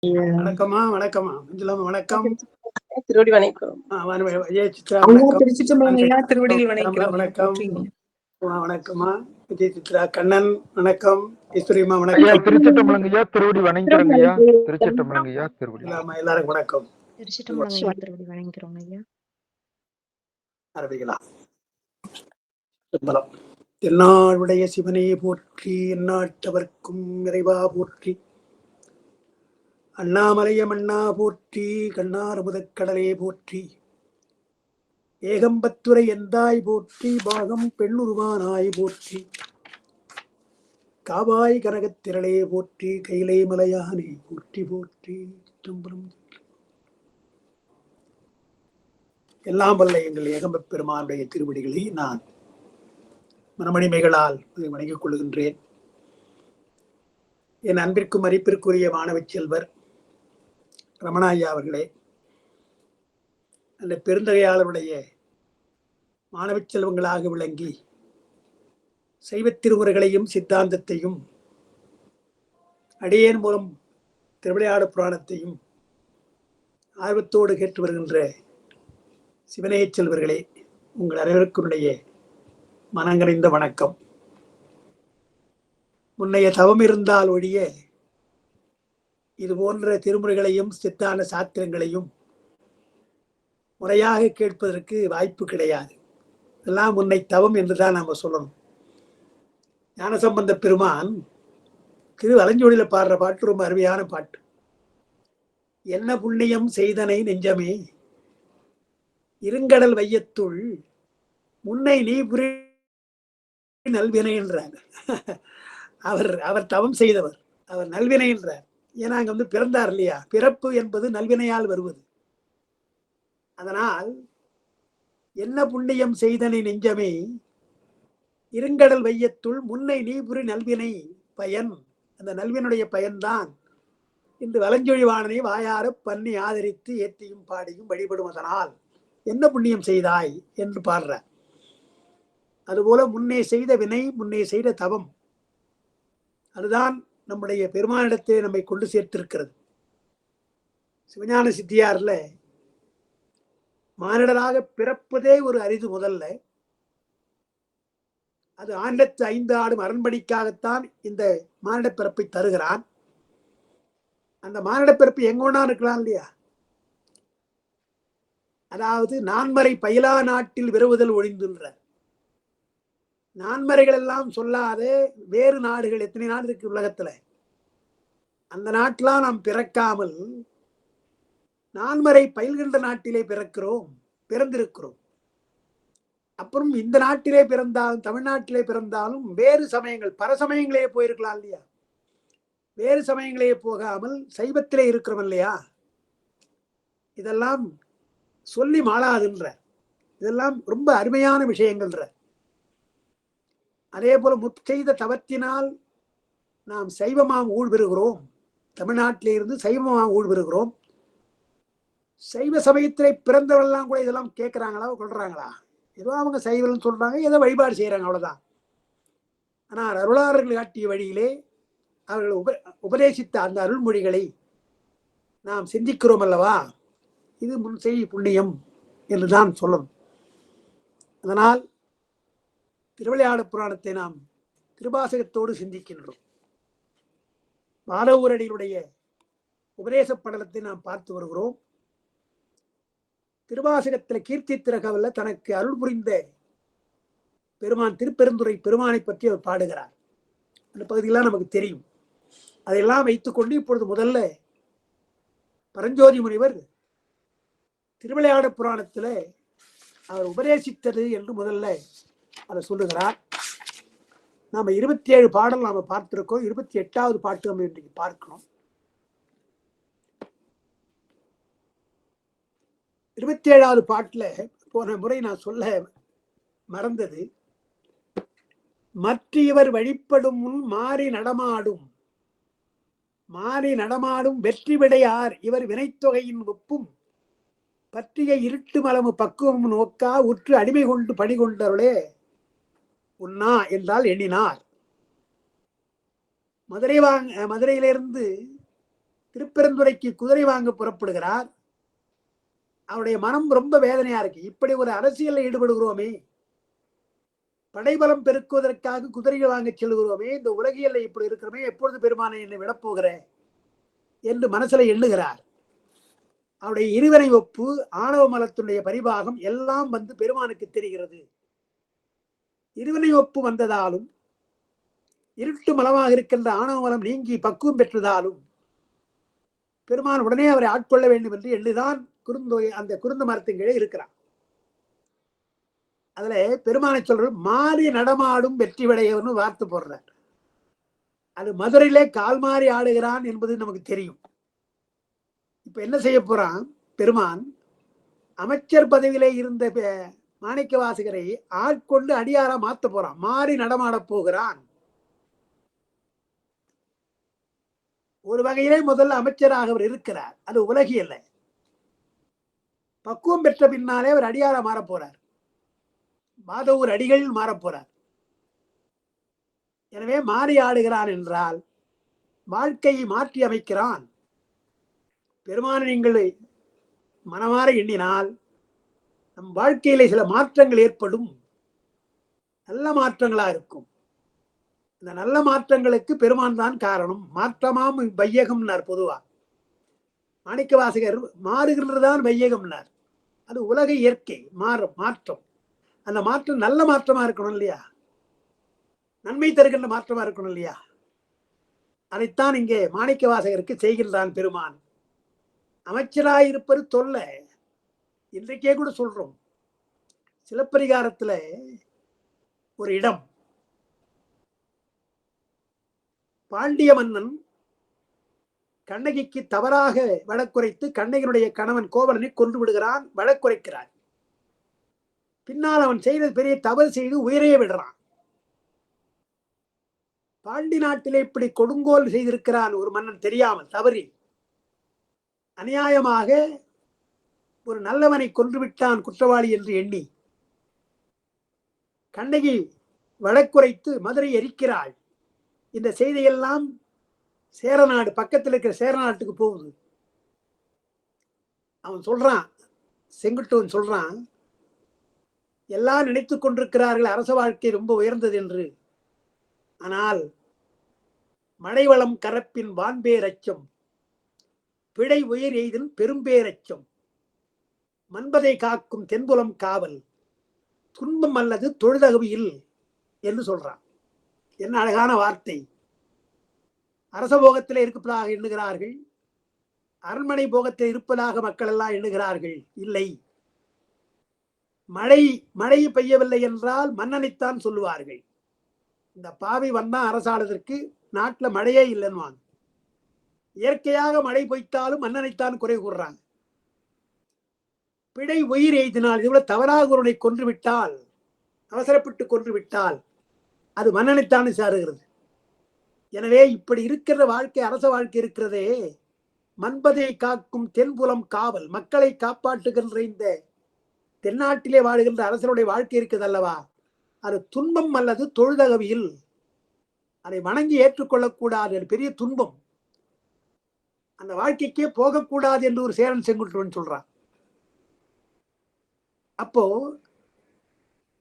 வணக்கம்மா. வணக்கம்மா. மஞ்சுளாம்மா வணக்கம். திருவடி வணக்கம். விஜய் சித்ரா வணக்கம். வணக்கம். வணக்கம்மா. விஜய் சித்ரா கண்ணன் வணக்கம். ஈஸ்வரியம்மா வணக்கம். திருச்சிட்டம்பலங்கய்யா, திருவடி வணங்கிக்கிறோங்கய்யா. திருச்சிட்டம்பலங்கய்யா, திருவடி. எல்லாரும் வணக்கம். திருச்சிட்டம்பலம் வணங்கிறோம் ஐயா. ஆரம்பிக்கலாம். எந்நாளுடைய சிவனே போற்றி, எந்நாட்டவர்க்கும் இறைவா போற்றி, அண்ணாமலைய மண்ணா போற்றி, கண்ணார் முதற்கடலே போற்றி, ஏகம்பத்துரை எந்தாய் போற்றி, பாகம் பெண்ணுருவானாய் போற்றி, காவாய் கனகத்திரளே போற்றி, கைலை மலையானே போற்றி போற்றி. எல்லாம் வல்ல எங்கள் ஏகம்பப் பெருமானுடைய திருவடிகளை நான் மனமணிமைகளால் வணங்கிக் கொள்கின்றேன். என் அன்பிற்கும் மதிப்பிற்குரிய மாணவச் செல்வர் ரமணாயா அவர்களே, அந்த பெருந்தகையாளருடைய மாணவச் செல்வங்களாக விளங்கி சைவத் திருமுறைகளையும் சித்தாந்தத்தையும் அடியேன் மூலம் திருவிளையாடல் புராணத்தையும் ஆர்வத்தோடு கேட்டு வருகின்ற சிவனேயச் செல்வர்களே, உங்கள் அனைவருக்குடைய மனங்கரைந்த வணக்கம். முன்னைய தவம் இருந்தால் ஒழிய இது போன்ற திருமுறைகளையும் சித்தாந்த சாத்திரங்களையும் முறையாக கேட்பதற்கு வாய்ப்பு கிடையாது. இதெல்லாம் முன்னை தவம் என்றுதான் நாம சொல்லணும். ஞானசம்பந்த பெருமான் திருவலஞ்சோடியில பாடுற பாட்டு ரொம்ப அருமையான பாட்டு. என்ன புண்ணியம் செய்தனை நெஞ்சமே, இருங்கடல் வையத்துள் முன்னை நீ புரி நல்வினை என்றார். அவர் தவம் செய்தவர், அவர் நல்வினை என்றார். ஏன்னா அங்க பிறந்தார் இல்லையா, பிறப்பு என்பது நல்வினையால் வருவது. அதனால் என்ன புண்ணியம் செய்தனை நெஞ்சமே, இருங்கடல் வையத்துள் முன்னை நீ புரி நல்வினை பயன். அந்த நல்வினுடைய பயன்தான் இன்று வலஞ்சொழிவாணனை வாயார பண்ணி ஆதரித்து ஏற்றியும் பாடியும் வழிபடுவதனால் என்ன புண்ணியம் செய்தாய் என்று பாடுற. அதுபோல முன்னே செய்த வினை, முன்னே செய்த தவம், அதுதான் நம்முடைய பெருமானிடத்தை நம்மை கொண்டு சேர்த்திருக்கிறது. சிவஞான சித்தியார்ல மானிடராக பிறப்பதே ஒரு அரிது. முதல்ல அது ஆண்டத்து 5 ஆடும் அரண்மனைக்காகத்தான் இந்த மானிட பிறப்பை தருகிறான். அந்த மானிட பிறப்பு எங்கொண்டா இருக்கலாம் இல்லையா. அதாவது நான்மறை பயிலா நாட்டில் விரவுதல் ஒழிந்துன்ற, நான்மறைகள் எல்லாம் சொல்லாத வேறு நாடுகள் எத்தனை நாடு இருக்கு உலகத்துல, அந்த நாட்டிலாம் நாம் பிறக்காமல் நான்மறை பயில்கின்ற நாட்டிலே பிறந்திருக்கிறோம். அப்புறம் இந்த நாட்டிலே பிறந்தாலும் தமிழ்நாட்டிலே பிறந்தாலும் வேறு சமயங்கள் பரசமயங்களே போயிருக்கலாம் இல்லையா. வேறு சமயங்களே போகாமல் சைவத்திலே இருக்கிறோம் இல்லையா. இதெல்லாம் சொல்லி மாளாதுன்ற, இதெல்லாம் ரொம்ப அருமையான விஷயங்கள்ன்ற. அதே போல முற்செய்த தவத்தினால் நாம் சைவமாம் ஊழ் பெறுகிறோம். தமிழ்நாட்டிலே இருந்து சைவமாம் ஊழ் பெறுகிறோம். சைவ சமயத்திலே பிறந்தவர்கள்லாம் கூட இதெல்லாம் கேட்கிறாங்களா, கொள்றாங்களா? ஏதோ அவங்க சைவம்னு சொல்றாங்க, ஏதோ வழிபாடு செய்யறாங்க, அவ்வளவுதான். ஆனால் அருளாளர்கள் காட்டிய வழியிலே அவர்கள் உபதேசித்த அந்த அருள்மொழிகளை நாம் சிந்திக்கிறோம் அல்லவா. இது முன் செய் புண்ணியம் என்றுதான் சொல்லணும். அதனால் திருவிளையாடல் புராணத்தை நாம் திருவாசகத்தோடு சிந்திக்கின்றோம். பாலவூரடிகளுடைய உபதேச படலத்தை நாம் பார்த்து வருகிறோம். திருவாசகத்தில் கீர்த்தி திரகவல்ல தனக்கு அருள் புரிந்த பெருமான் திருப்பெருந்துறை பெருமானை பற்றி அவர் பாடுகிறார். அந்த பகுதியெல்லாம் நமக்கு தெரியும். அதையெல்லாம் வைத்துக்கொண்டு இப்பொழுது முதல்ல பரஞ்சோதி முனிவர் திருவிளையாடல் புராணத்துல அவர் உபதேசித்தது என்று முதல்ல அதை சொல்லுகிறார். நாம 27 பாடல் நாம பார்த்திருக்கோம். 28வது பாட்டு நம்ம இன்றைக்கு பார்க்கிறோம். 27வது பாட்டுல போன முறை நான் சொல்ல மறந்தது, மற்ற இவர் வழிபடும் முன் மாறி நடமாடும் வெற்றி விடையார் இவர் வினைத்தொகையின் ஒப்பும் பற்றிய இருட்டு மலமு பக்குவம் நோக்கா உற்று அடிமை கொண்டு பணி கொண்டவர்களே உண்ணா என்றால் எண்ணினார். மதுரையிலிருந்து திருப்பெருந்துறைக்கு குதிரை வாங்க புறப்படுகிறார். அவருடைய மனம் ரொம்ப வேதனையா இருக்கு. இப்படி ஒரு அரசியலில் ஈடுபடுகிறோமே, படைபலம் பெருக்குவதற்காக குதிரைகள் வாங்க செல்கிறோமே, இந்த உலகியல்ல இப்படி இருக்கிறோமே, எப்பொழுது பெருமானை என்னை விடப்போகிறேன் என்று மனசுல எண்ணுகிறார். அவருடைய இருவரை ஒப்பு, ஆணவ மலத்தினுடைய பரிபாகம் எல்லாம் வந்து பெருமானுக்கு தெரிகிறது. இருவினை ஒப்பு வந்ததாலும் இருட்டு மலமாக இருக்கின்ற ஆணவ மலம் நீங்கி பக்குவம் பெற்றதாலும் பெருமான் உடனே அவரை ஆட்கொள்ள வேண்டும் என்று எண்ணுதான் அந்த குருந்த மரத்தின் கீழே இருக்கிறார். அதுல பெருமானை சொல்ற மாறி நடமாடும் வெற்றி விடையவன்னு வார்த்தை போடுறார். அது மதுரையிலே கால் மாறி ஆடுகிறான் என்பது நமக்கு தெரியும். இப்ப என்ன செய்ய போறான் பெருமான்? அமைச்சர் பதவியிலே இருந்த மாணிக்க வாசகரை ஆட்கொண்டு அடியாரா மாத்த போறான். மாறி நடமாட போகிறான். ஒரு வகையிலே முதல்ல அமைச்சராக அவர் இருக்கிறார். அது உலகியல்ல. பக்குவம் பெற்ற பின்னாலே அவர் அடியாரா மாற போறார். மாதவூர் அடிகள் மாற போறார். எனவே மாறி ஆடுகிறான் என்றால் வாழ்க்கையை மாற்றி அமைக்கிறான். பெருமானை நீங்கள் மனமாற எண்ணினால் நம் வாழ்க்கையில சில மாற்றங்கள் ஏற்படும். நல்ல மாற்றங்களா இருக்கும். இந்த நல்ல மாற்றங்களுக்கு பெருமான் தான் காரணம். மாற்றமாம் வையகம்னார். பொதுவா மாணிக்க வாசகர் மாறுகின்றதுதான் வையகம்னார். அது உலக இயற்கை மாற்றம். அந்த மாற்றம் நல்ல மாற்றமா இருக்கணும் இல்லையா? நன்மை தருகின்ற மாற்றமா இருக்கணும் இல்லையா? அதைத்தான் இங்கே மாணிக்க வாசகருக்கு செய்கின்றான் பெருமான். அமைச்சராயிருப்பது தொல்லை. இன்றைக்கே கூட சொல்றோம். சிலப்பதிகாரத்துல ஒரு இடம், பாண்டிய மன்னன் கண்ணகிக்கு தவறாக வழக்குரைத்து கண்ணகியினுடைய கணவன் கோவலனை கொன்று விடுகிறான். வழக்குரைக்கிறான். பின்னால் அவன் செய்த பெரிய தவறு செய்து உயிரையே விடுறான். பாண்டி நாட்டிலே இப்படி கொடுங்கோல் செய்திருக்கிறான் ஒரு மன்னன் தெரியாமல் தவறி. அநியாயமாக ஒரு நல்லவனை கொன்றுவிட்டான் குற்றவாளி என்று எண்ணி கண்ணகி வழக்குரைத்து மதுரை எரிக்கிறாள். இந்த செய்தியெல்லாம் சேரநாடு பக்கத்தில் இருக்கிற சேரநாட்டுக்கு போகுது. அவன் சொல்றான், செங்குட்டுவன் சொல்றான், எல்லாம் நினைத்து கொண்டிருக்கிறார்கள் அரச வாழ்க்கை ரொம்ப உயர்ந்தது என்று. ஆனால் மழைவளம் கரப்பின் வான்பேரச்சம், பிழை உயிர் எய்தின் பெரும்பேரச்சம், மன்பதை காக்கும் தென்புலம் காவல், துன்பம் அல்லது தொழுதகவியில் என்று சொல்றான். என்ன அழகான வார்த்தை! அரச போகத்தில் இருப்பதாக எண்ணுகிறார்கள். அரண்மனை போகத்தில் இருப்பதாக மக்கள் எல்லாம் எண்ணுகிறார்கள். இல்லை, மழை பெய்யவில்லை என்றால் மன்னனைத்தான் சொல்லுவார்கள். இந்த பாவி வந்தா அரசாளதற்கு நாட்டுல மழையே இல்லைன்னு. இயற்கையாக மழை பொய்த்தாலும் மன்னனைத்தான் குறை கூறுறாங்க. பிழை உயிர் எய்தினால், இதுபோல தவறாக ஒருவனை கொன்று விட்டால், அவசரப்பட்டு கொன்று விட்டால் அது மன்னனைத்தானே சாருகிறது. எனவே இப்படி இருக்கிற வாழ்க்கை, அரச வாழ்க்கை இருக்கிறதே, மன்பதை காக்கும் தென்புலம் காவல், மக்களை காப்பாற்றுகின்ற இந்த தென்னாட்டிலே வாழுகின்ற அரசனுடைய வாழ்க்கை இருக்குது அல்லவா, அது துன்பம் அல்லது தொழுதகவியில். அதை வணங்கி ஏற்றுக்கொள்ளக்கூடாது, அது பெரிய துன்பம். அந்த வாழ்க்கைக்கே போகக்கூடாது என்று ஒரு சேரன் செங்குட்டுவன் சொல்றான். அப்போ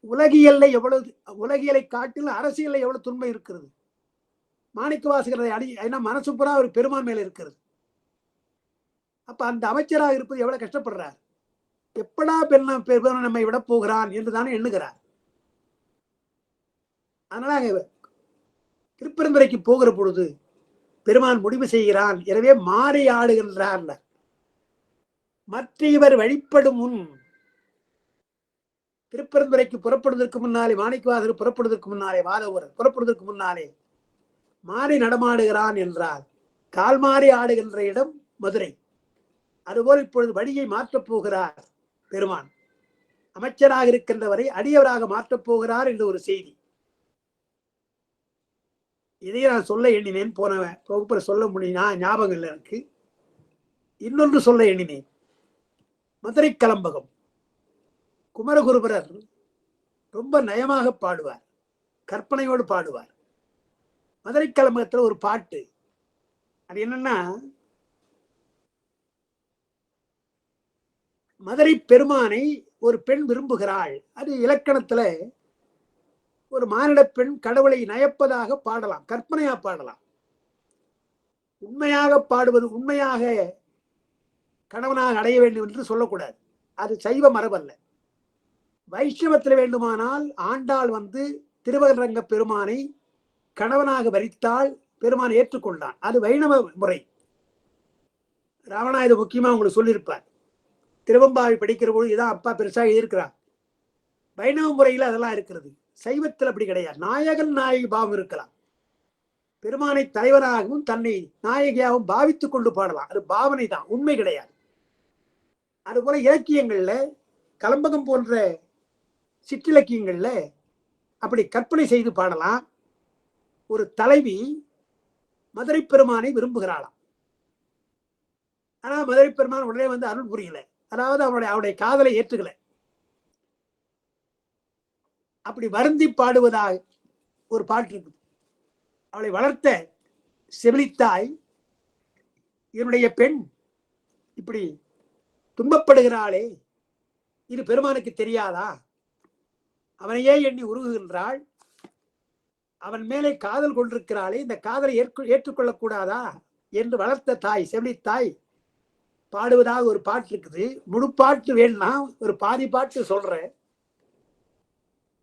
உலகியலை காட்டில் அரசியல்ல எவ்வளவு துன்பம் இருக்கிறது. மாணிக்க வாசகரை மனசு புறா ஒரு பெருமான் மேல இருக்கிறது. அப்ப அந்த அமைச்சராக இருப்பது எவ்வளவு கஷ்டப்படுறார். எப்படா பெருமான் நம்மை விட போகிறான் என்றுதானே எண்ணுகிறார். அதனால திருப்பெருந்துறைக்கு போகிற பொழுது பெருமான் முடிவு செய்கிறான். எனவே மாறி ஆடுகின்றார். மற்ற இவர் வழிபடும் முன், திருப்பெருந்துறைக்கு புறப்படுவதற்கு முன்னாலே, மாணிக்கவாசகர் புறப்படுவதற்கு முன்னாலே, வாதவூர் புறப்படுவதற்கு முன்னாலே மாறி நடமாடுகிறான் என்றால் கால் மாறி ஆடுகின்ற இடம் மதுரை. அதுபோல் இப்பொழுது வழியை மாற்றப் போகிறார் பெருமான். அமைச்சராக இருக்கின்றவரை அடியவராக மாற்றப் போகிறார் என்று ஒரு செய்தி. இதையே நான் சொல்ல எண்ணினேன். போன வகுப்புல சொல்ல முடியும், ஞாபகம் இல்லை எனக்கு. இன்னொன்று சொல்ல எண்ணினேன். மதுரை கலம்பகம் குமரகுருபரர் ரொம்ப நயமாக பாடுவார், கற்பனையோடு பாடுவார். மதுரை கலம்பகத்துல ஒரு பாட்டு, அது என்னன்னா, மதுரை பெருமானை ஒரு பெண் விரும்புகிறாள். அது இலக்கணத்துல ஒரு மானிட பெண் கடவுளை நயப்பதாக பாடலாம், கற்பனையா பாடலாம். உண்மையாக பாடுவது, உண்மையாக கணவனாக அடைய வேண்டும் என்று சொல்லக்கூடாது. அது சைவ மரபல்ல. வைஷ்ணவத்தில் வேண்டுமானால் ஆண்டாள் திருவரங்க பெருமானை கணவனாக வரித்தால் பெருமான் ஏற்றுக்கொண்டான். அது வைணவ முறை. ராவணா இது முக்கியமா உங்களுக்கு சொல்லியிருப்பார். திருவம்பாவை படிக்கிற பொழுது இதான் அப்பா பெருசா எழுதியிருக்கிறார். வைணவ முறையில் அதெல்லாம் இருக்கிறது. சைவத்தில் அப்படி கிடையாது. நாயகன் நாயகி பாவம் இருக்கலாம். பெருமானை தலைவராகவும் தன்னை நாயகியாகவும் பாவித்துக் கொண்டு பாடலாம். அது பாவனை தான், உண்மை கிடையாது. அதுபோல இலக்கியங்கள்ல கலம்பகம் போன்ற சிற்றிலக்கியங்கள்ல அப்படி கற்பனை செய்து பாடலாம். ஒரு தலைவி மதுரை பெருமானை விரும்புகிறாளாம். ஆனா மதுரை பெருமான் உடனே அருள் புரியல. அதாவது அவருடைய காதலை ஏற்றுக்கல. அப்படி வருந்தி பாடுவதாக ஒரு பாட்டு இருக்குது. அவளை வளர்த்த செவிலித்தாய், என்னுடைய பெண் இப்படி துன்பப்படுகிறாளே, இது பெருமானுக்கு தெரியாதா? அவனையே எண்ணி உருகுகின்றாள். அவன் மேலே காதல் கொண்டிருக்கிறாளே, இந்த காதலை ஏற்றுக்கொள்ளக்கூடாதா என்று வளர்த்த தாய், செவிலித்தாய் பாடுவதாக ஒரு பாட்டு இருக்குது. முழு பாட்டு வேணும்னா ஒரு பாதி பாட்டு சொல்றேன்.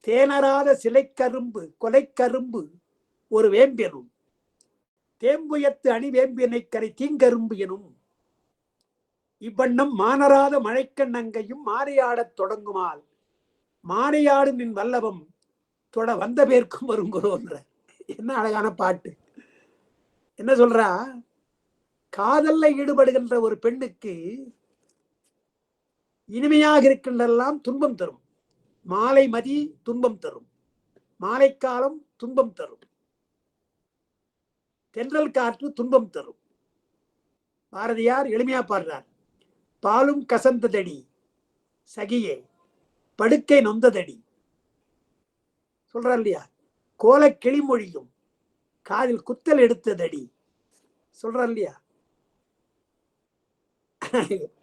தேனராத சிலைக்கரும்பு கொலைக்கரும்பு ஒரு வேம்பெனும், தேம்புயத்து அணி வேம்பினை கரை தீங்கரும்பு எனும், இவ்வண்ணம் மானராத மழைக்கண்ணங்கையும் மாறியாடத் தொடங்குமால், மாறியாடும் நின் வல்லவம் தொட வந்த பேருக்கும் வருங்குறோன்ற. என்ன அழகான பாட்டு! என்ன சொல்றா? காதல்ல ஈடுபடுகின்ற ஒரு பெண்ணுக்கு இனிமையாக இருக்கின்றெல்லாம் துன்பம் தரும். மாலை மதி துன்பம் தரும், மாலை காலம் துன்பம் தரும், தென்றல் காற்று துன்பம் தரும். பாரதியார் எளிமையா பாடுறார். பாலும் கசந்ததடி சகியே படுக்கை நொந்ததடி சொல்றார் இல்லையா? கோல கிளிமொழியும் காதில் குத்தல் எடுத்ததடி சொல்றார் இல்லையா?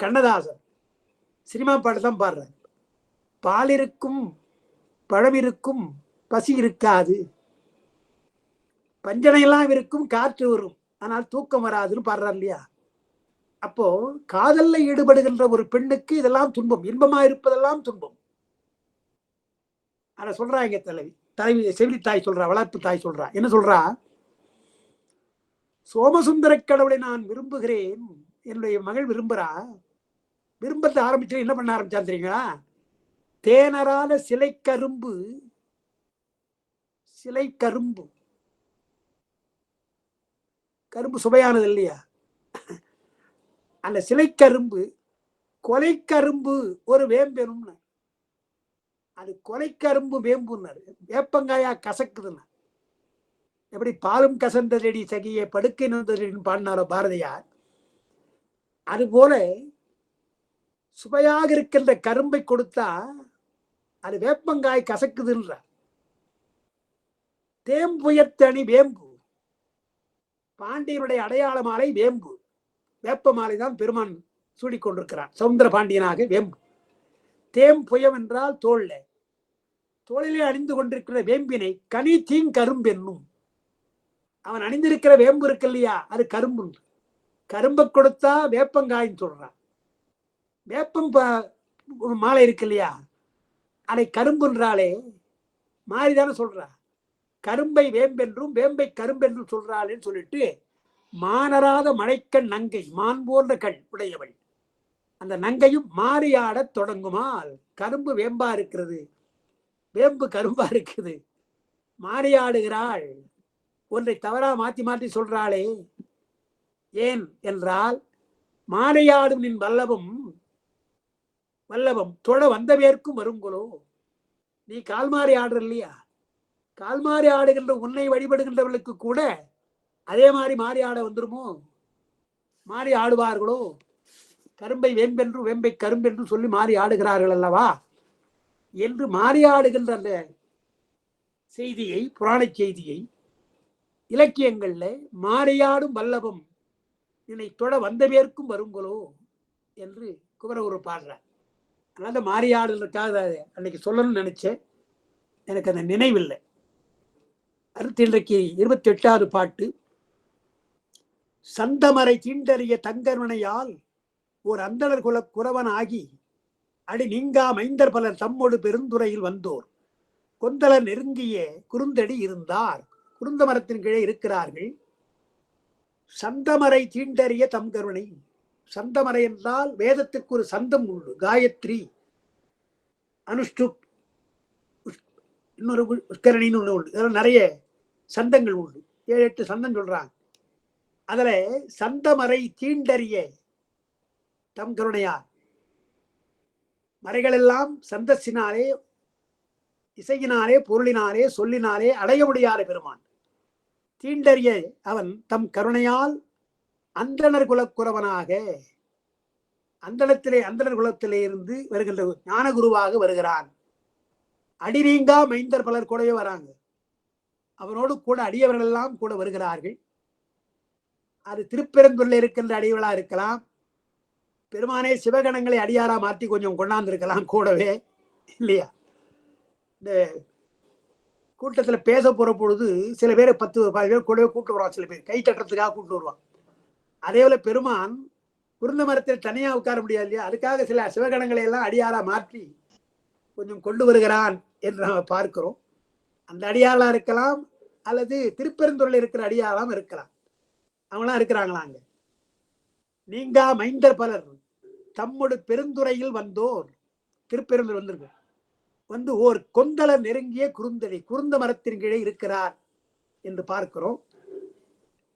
கண்ணதாசன் சினிமா பாட்டு தான் பாடுறார். பால் இருக்கும் பழம் இருக்கும் பசி இருக்காது, பஞ்சனையெல்லாம் இருக்கும் காற்று வரும் ஆனால் தூக்கம் வராதுன்னு பாடுறார் இல்லையா? அப்போ காதல்ல ஈடுபடுகின்ற ஒரு பெண்ணுக்கு இதெல்லாம் துன்பம், இன்பமா இருப்பதெல்லாம் துன்பம். அத சொல்றாங்க தலைவி செவிலி தாய் சொல்றா, வளர்ப்பு தாய் சொல்றா. என்ன சொல்றா? சோமசுந்தர கடவுளை நான் விரும்புகிறேன், என்னுடைய மகள் விரும்புறா. விரும்பத்தை ஆரம்பிச்சு என்ன பண்ண ஆரம்பிச்சா தெரியுங்களா? தேனரால சிலை கரும்பு கரும்பு சுவையானது இல்லையா? அந்த சிலை கரும்பு கொலை கரும்பு ஒரு வேம்பெனும். அது கொலை கரும்பு வேம்புன்னாரு. வேப்பங்காயா கசக்குதுன்னா. எப்படி பாலும் கசந்ததடி சகியே படுக்கை நொந்ததடின்னு பாடினாரோ பாரதியார், அதுபோல சுவையாக இருக்கின்ற கரும்பை கொடுத்தா அது வேப்பங்காய் கசக்குதுன்ற. தேம்புயத்தணி வேம்பு, பாண்டியனுடைய அடையாள மாலை வேம்பு. வேப்ப மாலை தான் பெருமான் சூடிக்கொண்டிருக்கிறான் சவுந்தர பாண்டியனாக. வேம்பு தேம்புயம் என்றால் தோளிலே அணிந்து கொண்டிருக்கிற வேம்பினை கனி தீங்கரும்பு என்னும். அவன் அணிந்திருக்கிற வேம்பு இருக்கு இல்லையா, அது கரும்பு. கரும்பை கொடுத்தா வேப்பங்காயின்னு சொல்றான். வேப்பம் மாலை இருக்கு இல்லையா, அதை கரும்புன்றாலே மாறிதானே சொல்றா. கரும்பை வேம்பென்றும் வேம்பை கரும்பென்றும் சொல்றாளேன்னு சொல்லிட்டு, மானராத மழைக்கண் நங்கை, மான் போன்ற கண் உடையவள், அந்த நங்கையும் மாறியாடத் தொடங்குமால். கரும்பு வேம்பா இருக்கிறது, வேம்பு கரும்பா இருக்குது, மாறியாடுகிறாள். ஒன்றை தவறா மாத்தி மாற்றி சொல்றாளே. ஏன் என்றால், மாறியாடும் நின் வல்லவம் தொட வந்தவேற்கும் வருங்களோ. நீ கால்மாறி ஆடுற இல்லையா, கால்மாறி ஆடுகின்ற உன்னை வழிபடுகின்றவர்களுக்கு கூட அதே மாதிரி மாறி ஆட வந்துருமோ, மாறி ஆடுவார்களோ. கரும்பை வேம்பென்று வேம்பை கரும்பென்று சொல்லி மாறி ஆடுகிறார்கள் அல்லவா என்று மாறி ஆடுகின்ற அந்த செய்தியை, புராண செய்தியை இலக்கியங்கள்ல மாறியாடும் வல்லவம் என்னை தொட வந்தவேற்கும் வருங்களோ என்று குமரகுரு பாடுறார். அதனால மாரியாடுறதுக்காக அன்னைக்கு சொல்லணும்னு நினைச்சேன், எனக்கு அந்த நினைவில்லை. அடுத்து இன்றைக்கு 28வது பாட்டு. சந்தமரை தீண்டறிய தங்கருணையால் ஓர் அந்தணர் குல குறவன் ஆகி அடி நீங்கா மைந்தர் பலர் தம்மோடு பெருந்துறையில் வந்தோர் கொந்தலர் நெருங்கிய குறுந்தடி இருந்தார். குருந்த மரத்தின் கீழே இருக்கிறார்கள். சந்தமரை தீண்டறிய தம் கருணை. சந்தமரை என்றால் வேதத்துக்கு ஒரு சந்தம் உண்டு. காயத்ரி, அனுஷ்டுப், இன்னொரு உஷ்கரணின்னு ஒண்ணு உண்டு. இதெல்லாம் நிறைய சந்தங்கள் உண்டு. 7-8 சந்தம் சொல்றாங்க. அதுல சந்தமரை தீண்டறிய தம் கருணையார். மறைகள் எல்லாம் சந்தசினாலே, இசையினாலே, பொருளினாலே, சொல்லினாலே அடைய முடியாத பெருமான். தீண்டறிய அவன் தம் கருணையால் அந்தணர் குலக்குறவனாக, அந்தணர் குலத்திலே இருந்து வருகின்ற ஞான குருவாக வருகிறான். அடிநீங்கா மைந்தர் பலர் கூடவே வராங்க. அவனோடு கூட அடியவர்கள் எல்லாம் கூட வருகிறார்கள். அது திருப்பெருந்துறையில் இருக்கின்ற அடியவளா இருக்கலாம், பெருமானே சிவகணங்களை அடியாரா மாற்றி கொஞ்சம் கொண்டாந்துருக்கலாம் கூடவே, இல்லையா? இந்த கூட்டத்துல பேச போற பொழுது சில பேர் 10-15 பேர் கூடவே கூட்டு வருவான். சில பேர் கை தட்டுறதுக்காக கூட்டு வருவான். அதே போல பெருமான் குருந்த மரத்தில் தனியா உட்கார முடியாது இல்லையா? அதுக்காக சில சிவகணங்களை எல்லாம் அடியாரா மாற்றி கொஞ்சம் கொண்டு வருகிறான் என்று நாம் பார்க்கிறோம். அந்த அடியாளா இருக்கலாம், அல்லது திருப்பெருந்துறையில் இருக்கிற அடியாளாம் இருக்கலாம். அவங்களாம் இருக்கிறாங்களாங்க. நீங்கா மைந்தர் பலர் தம்மோடு பெருந்துறையில் வந்தோர், திருப்பெருந்துறை வந்திருக்கு, வந்து ஓர் கொந்தலர் நெருங்கிய குறுந்தடி, குருந்த மரத்தின் கீழே இருக்கிறார் என்று பார்க்கிறோம்.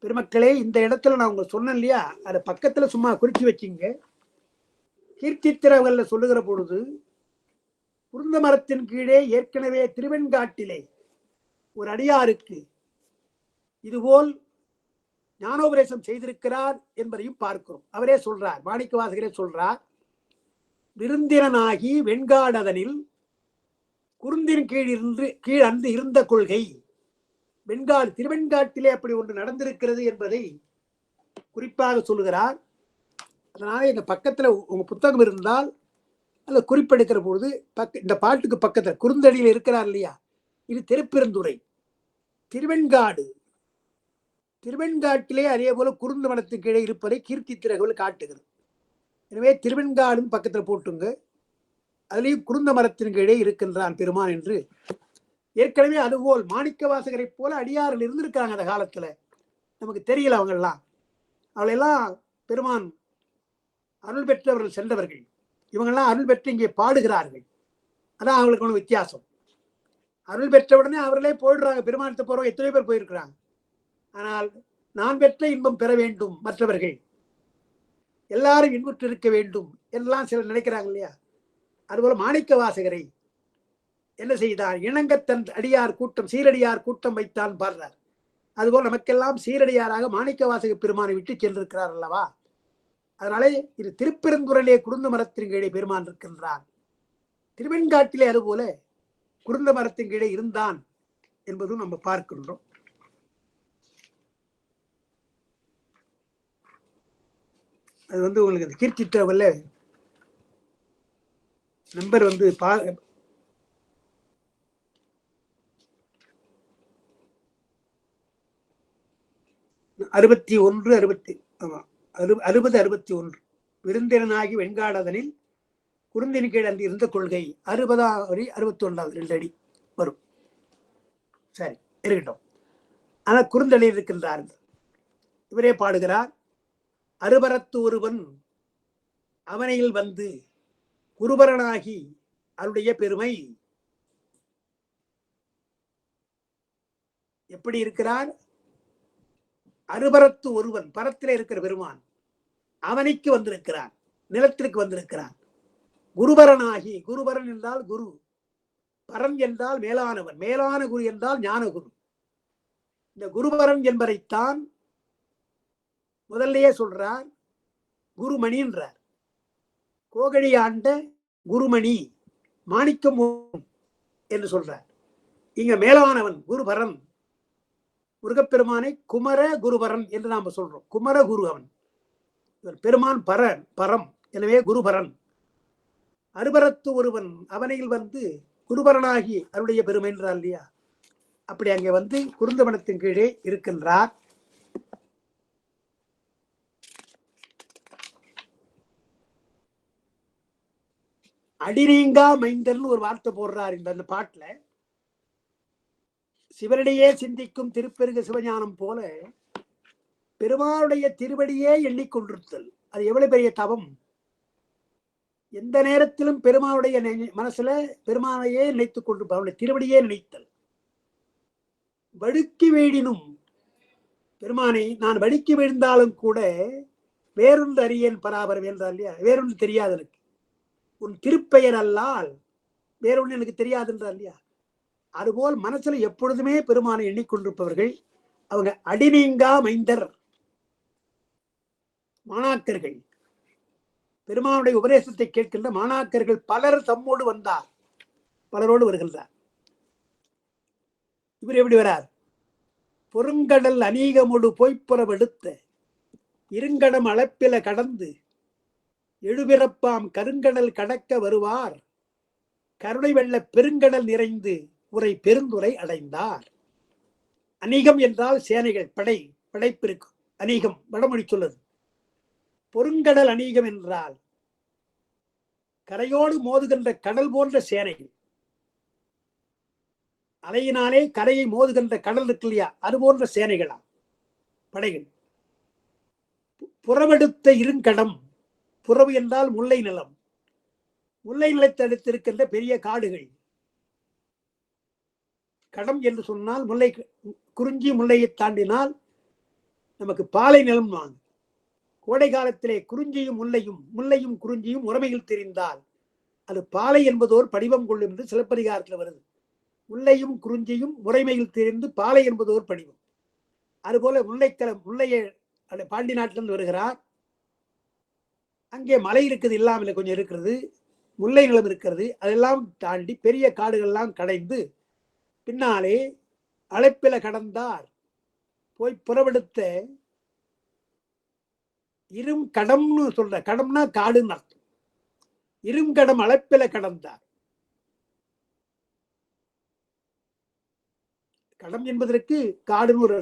பெருமக்களே, இந்த இடத்துல நான் உங்களுக்கு சொன்னேன் இல்லையா, அதை பக்கத்துல சும்மா குறிச்சு வச்சுங்க. கீர்த்தித்திரவல்ல சொல்லுகிற பொழுது குருந்த மரத்தின் கீழே ஏற்கனவே திருவெண்காட்டிலே ஒரு அடியாருக்கு இதுபோல் ஞானோபதேசம் செய்திருக்கிறார் என்பதையும் பார்க்கிறோம். அவரே சொல்றார், மாணிக்க வாசகரே சொல்றார், விருந்தினனாகி வெண்காடதனில் குருந்தின் கீழ் அன்று இருந்த கொள்கை. வெண்காடு, திருவெண்காட்டிலே அப்படி ஒன்று நடந்திருக்கிறது என்பதை குறிப்பாக சொல்லுகிறார். அதனால இந்த பக்கத்துல உங்க புத்தகம் இருந்தால் அல்ல குறிப்பெடுக்கிற பொழுது இந்த பாட்டுக்கு பக்கத்துல குறுந்தடியில் இருக்கிறார் இல்லையா, இது திருப்பெருந்துறை. திருவெண்காடு, திருவெண்காட்டிலே அதே போல குருந்த மரத்துக்கு கீழே இருப்பதை கீர்த்தி திரகவல் காட்டுகிறது. எனவே திருவெண்காடும் பக்கத்துல போட்டுங்க. அதுலேயும் குருந்த மரத்தின் கீழே இருக்கின்றான் பெருமான் என்று. ஏற்கனவே அதுபோல் மாணிக்க வாசகரை போல அடியார்கள் இருந்திருக்காங்க அந்த காலத்துல, நமக்கு தெரியல. அவங்கெல்லாம் அவளெல்லாம் பெருமான் அருள் பெற்றவர்கள் சென்றவர்கள். இவங்கெல்லாம் அருள் பெற்று இங்கே பாடுகிறார்கள். அதான் அவங்களுக்கு ஒன்று வித்தியாசம். அருள் பெற்ற உடனே அவர்களே போயிடுறாங்க. பெருமானத்தை போறவங்க எத்தனை பேர் போயிருக்கிறாங்க. ஆனால் நான் பெற்ற இன்பம் பெற வேண்டும், மற்றவர்கள் எல்லாரும் இன்புற்று இருக்க வேண்டும் என்றெல்லாம் சிலர் நினைக்கிறாங்க இல்லையா. அதுபோல மாணிக்க வாசகரை என்ன செய்தார், இணங்கத்தன் அடியார் கூட்டம், சீரடியார் கூட்டம் வைத்தான் பாடுறார். அதுபோல் நமக்கெல்லாம் சீரடியாராக மாணிக்க வாசக பெருமானை விட்டு சென்றிருக்கிறார் அல்லவா. அதனாலே இது திருப்பெருந்துறையிலே குருந்த மரத்தின் கீழே பெருமான் இருக்கின்றான். திருவெண்காட்டிலே அதுபோல குருந்த மரத்தின் கீழே இருந்தான் என்பதும் நம்ம பார்க்கின்றோம். அது உங்களுக்கு அந்த கீர்த்தி தேவல்ல நம்பர் 61, 61 விருந்தினனாகி வெண்காடதனில் குருந்தின் கீழ் அன்று இருந்த கொள்கை 60வது 61வது 2 அடி வரும். சரி, இருக்கட்டும். ஆனா குறுந்தடியில் இருக்கின்றார். இவரே பாடுகிறார், அருபரத்து ஒருவன் அவனையில் வந்து குருபரனாகி அவருடைய பெருமை. எப்படி இருக்கிறார்? அருபரத்து ஒருவன், பரத்திலே இருக்கிற பெருமான் அவனைக்கு வந்திருக்கிறான், நிலத்திற்கு வந்திருக்கிறான். குருபரனாகி, குருபரன் என்றால் குரு, பரன் என்றால் மேலானவன், மேலான குரு என்றால் ஞான குரு. இந்த குருபரன் என்பதைத்தான் முதல்லயே சொல்றார், குருமணி என்றார். கோகழி ஆண்ட குருமணி, மாணிக்கம் என்று சொல்றார். இங்க மேலானவன் குருபரன். முருகப்பெருமானை குமர குருபரன் என்று நாம சொல்றோம். குமர குரு அவன். பெருமான் பரம், எனவே குருபரன். அருபரத்து ஒருவன் அவனையில் வந்து குருபரனாகி அருடைய பெருமை என்றார் இல்லையா? அப்படி அங்கே வந்து குருந்தவனத்தின் கீழே இருக்கின்றார். அடிநீங்கா மைந்தர்னு ஒரு வார்த்தை போடுறார் இந்த பாட்டுல. சிவனிடையே சிந்திக்கும் திருப்பெருக சிவஞானம் போல பெருமாளுடைய திருவடியே எண்ணிக்கொண்டிருத்தல், அது எவ்வளவு பெரிய தவம்! எந்த நேரத்திலும் பெருமாளுடைய மனசுல பெருமானையே நினைத்துக் கொண்டிருப்பார், அவருடைய திருவடியே நினைத்தல். வழுக்கி வீழினும் பெருமானை நான் வழுக்கி வீழ்ந்தாலும் கூட வேறொன்று அறியேன் பராபரம் என்றார் இல்லையா? வேறொன்று தெரியாது எனக்கு, உன் திருப்பெயர் அல்லால் வேறொன்று எனக்கு தெரியாது என்றார் இல்லையா? அதுபோல் மனசுல எப்பொழுதுமே பெருமானை எண்ணிக்கொண்டிருப்பவர்கள் அவங்க அடிநீங்கா மைந்தர், மாணாக்கர்கள். பெருமானுடைய உபதேசத்தை கேட்கின்ற மாணாக்கர்கள் பலர் தம்மோடு வந்தார், பலரோடு வருகின்றார். இவர் எப்படி வரார்? பொருங்கடல் அநீகமோடு போய்ப்புறவெடுத்த இருங்கடம் அளப்பில கடந்து எழுபிறப்பாம் கருங்கடல் கடக்க வருவார், கருணை வெள்ள பெருங்கடல் நிறைந்து உரை பெருந்துரை அடைந்தார். அநீகம் என்றால் சேனைகள், படை, படைப்பிருக்கும். அநீகம் வடமொழி சொல்லுது. பொருங்கடல் அநீகம் என்றால் கரையோடு மோதுகின்ற கடல் போன்ற சேனைகள். அலையினாலே கரையை மோதுகின்ற கடல் இருக்கு இல்லையா, அது போன்ற சேனைகளா, படைகள். புறவெடுத்த இருங்கடம், புறவு என்றால் முல்லை நிலம், முல்லை நிலத்தை அடுத்திருக்கின்ற பெரிய காடுகள். கடம் என்று சொன்னால் முல்லை, குறிஞ்சி முல்லையை தாண்டினால் நமக்கு பாலை நிலம் வாங்க. கோடை காலத்திலே குறிஞ்சியும் முல்லையும், முல்லையும் குறிஞ்சியும் உறமையில் தெரிந்தால் அது பாலை என்பதோர் படிவம் கொள்ளும் என்று சிலப்பதிகாரத்தில் வருது. முல்லையும் குறிஞ்சியும் முறைமையில் தெரிந்து பாலை என்பதோர் படிவம். அதுபோல முல்லைக்களம், முல்லையை பாண்டி நாட்டிலிருந்து வருகிறார். அங்கே மலை இருக்குது, இல்லாமல் கொஞ்சம் இருக்கிறது, முல்லை நிலம் இருக்கிறது. அதெல்லாம் தாண்டி பெரிய காடுகள்லாம் கடைந்து பின்னாலே அழைப்பில கடந்தார், போய் புறவெடுத்த இரும் கடம்னு சொல்ற, கடம்னா காடுன்னு அர்த்தம். இருங்கடம் அழைப்பில கடந்தார். கடம் என்பதற்கு காடுன்னு ஒரு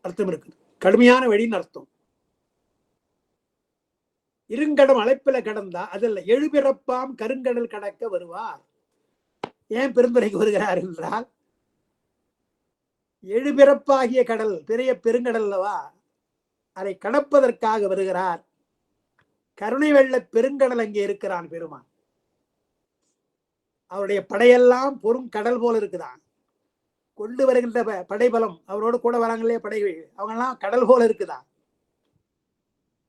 அர்த்தம் இருக்குது, கடுமையான வழின்னு அர்த்தம். இருங்கடம் அழைப்பில கடந்தா அதல்ல, எழுபிறப்பாம் கருங்கடல் கடக்க வருவார். ஏன் பெருந்துரைக்கு வருகிறார் என்றால், எழுபிறப்பாகிய கடல் பெரிய பெருங்கடல் அல்லவா, அதை கடப்பதற்காக வருகிறார். கருணை வெள்ள பெருங்கடல் அங்கே இருக்கிறான் பெருமான். அவருடைய படையெல்லாம் பொறும் கடல் போல இருக்குதான். கொண்டு வருகின்ற படைபலம், அவரோடு கூட வராங்களே படைகள், அவங்கெல்லாம் கடல் போல இருக்குதான்.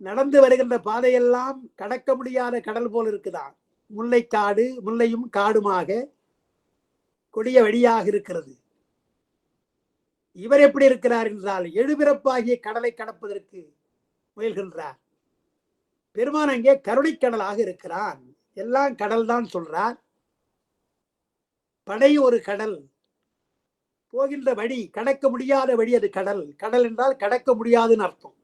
நடந்து வருகின்ற பாதையெல்லாம் கடக்க முடியாத கடல் போல இருக்குதான். முல்லை காடு, முல்லையும் காடுமாக கொடிய வழியாக இருக்கிறது. இவர் எப்படி இருக்கிறார் என்றால், எழுபிறப்பாகிய கடலை கடப்பதற்கு முயல்கின்றார். பெருமான் அங்கே கருணைக்கடலாக இருக்கிறான். எல்லாம் கடல் தான் சொல்றார். படை ஒரு கடல், போகின்ற வழி, கடக்க முடியாத வழி, அது கடல். கடல் என்றால் கடக்க முடியாதுன்னு அர்த்தம்.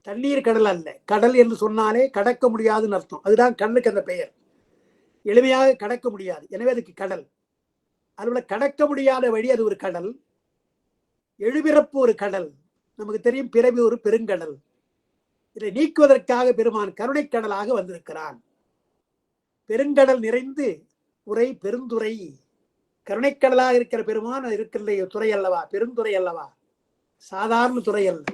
தண்ணீர் கடல் அல்ல, கடல் என்று சொன்னாலே கடக்க முடியாதுன்னு அர்த்தம். அதுதான் கடலுக்கு அந்த பெயர். எளிமையாக கடக்க முடியாது, எனவே அதுக்கு கடல். அதுபோல கடக்க முடியாத வழி, அது ஒரு கடல். எழுபிறப்பு ஒரு கடல், நமக்கு தெரியும் பிறவி ஒரு பெருங்கடல். இதை நீக்குவதற்காக பெருமான் கருணைக்கடலாக வந்திருக்கிறான். பெருங்கடல் நிறைந்து உரை பெருந்துரை. கருணைக்கடலாக இருக்கிற பெருமான் இருக்கின்ற துறை அல்லவா, பெருந்துறை அல்லவா, சாதாரண துறை அல்ல.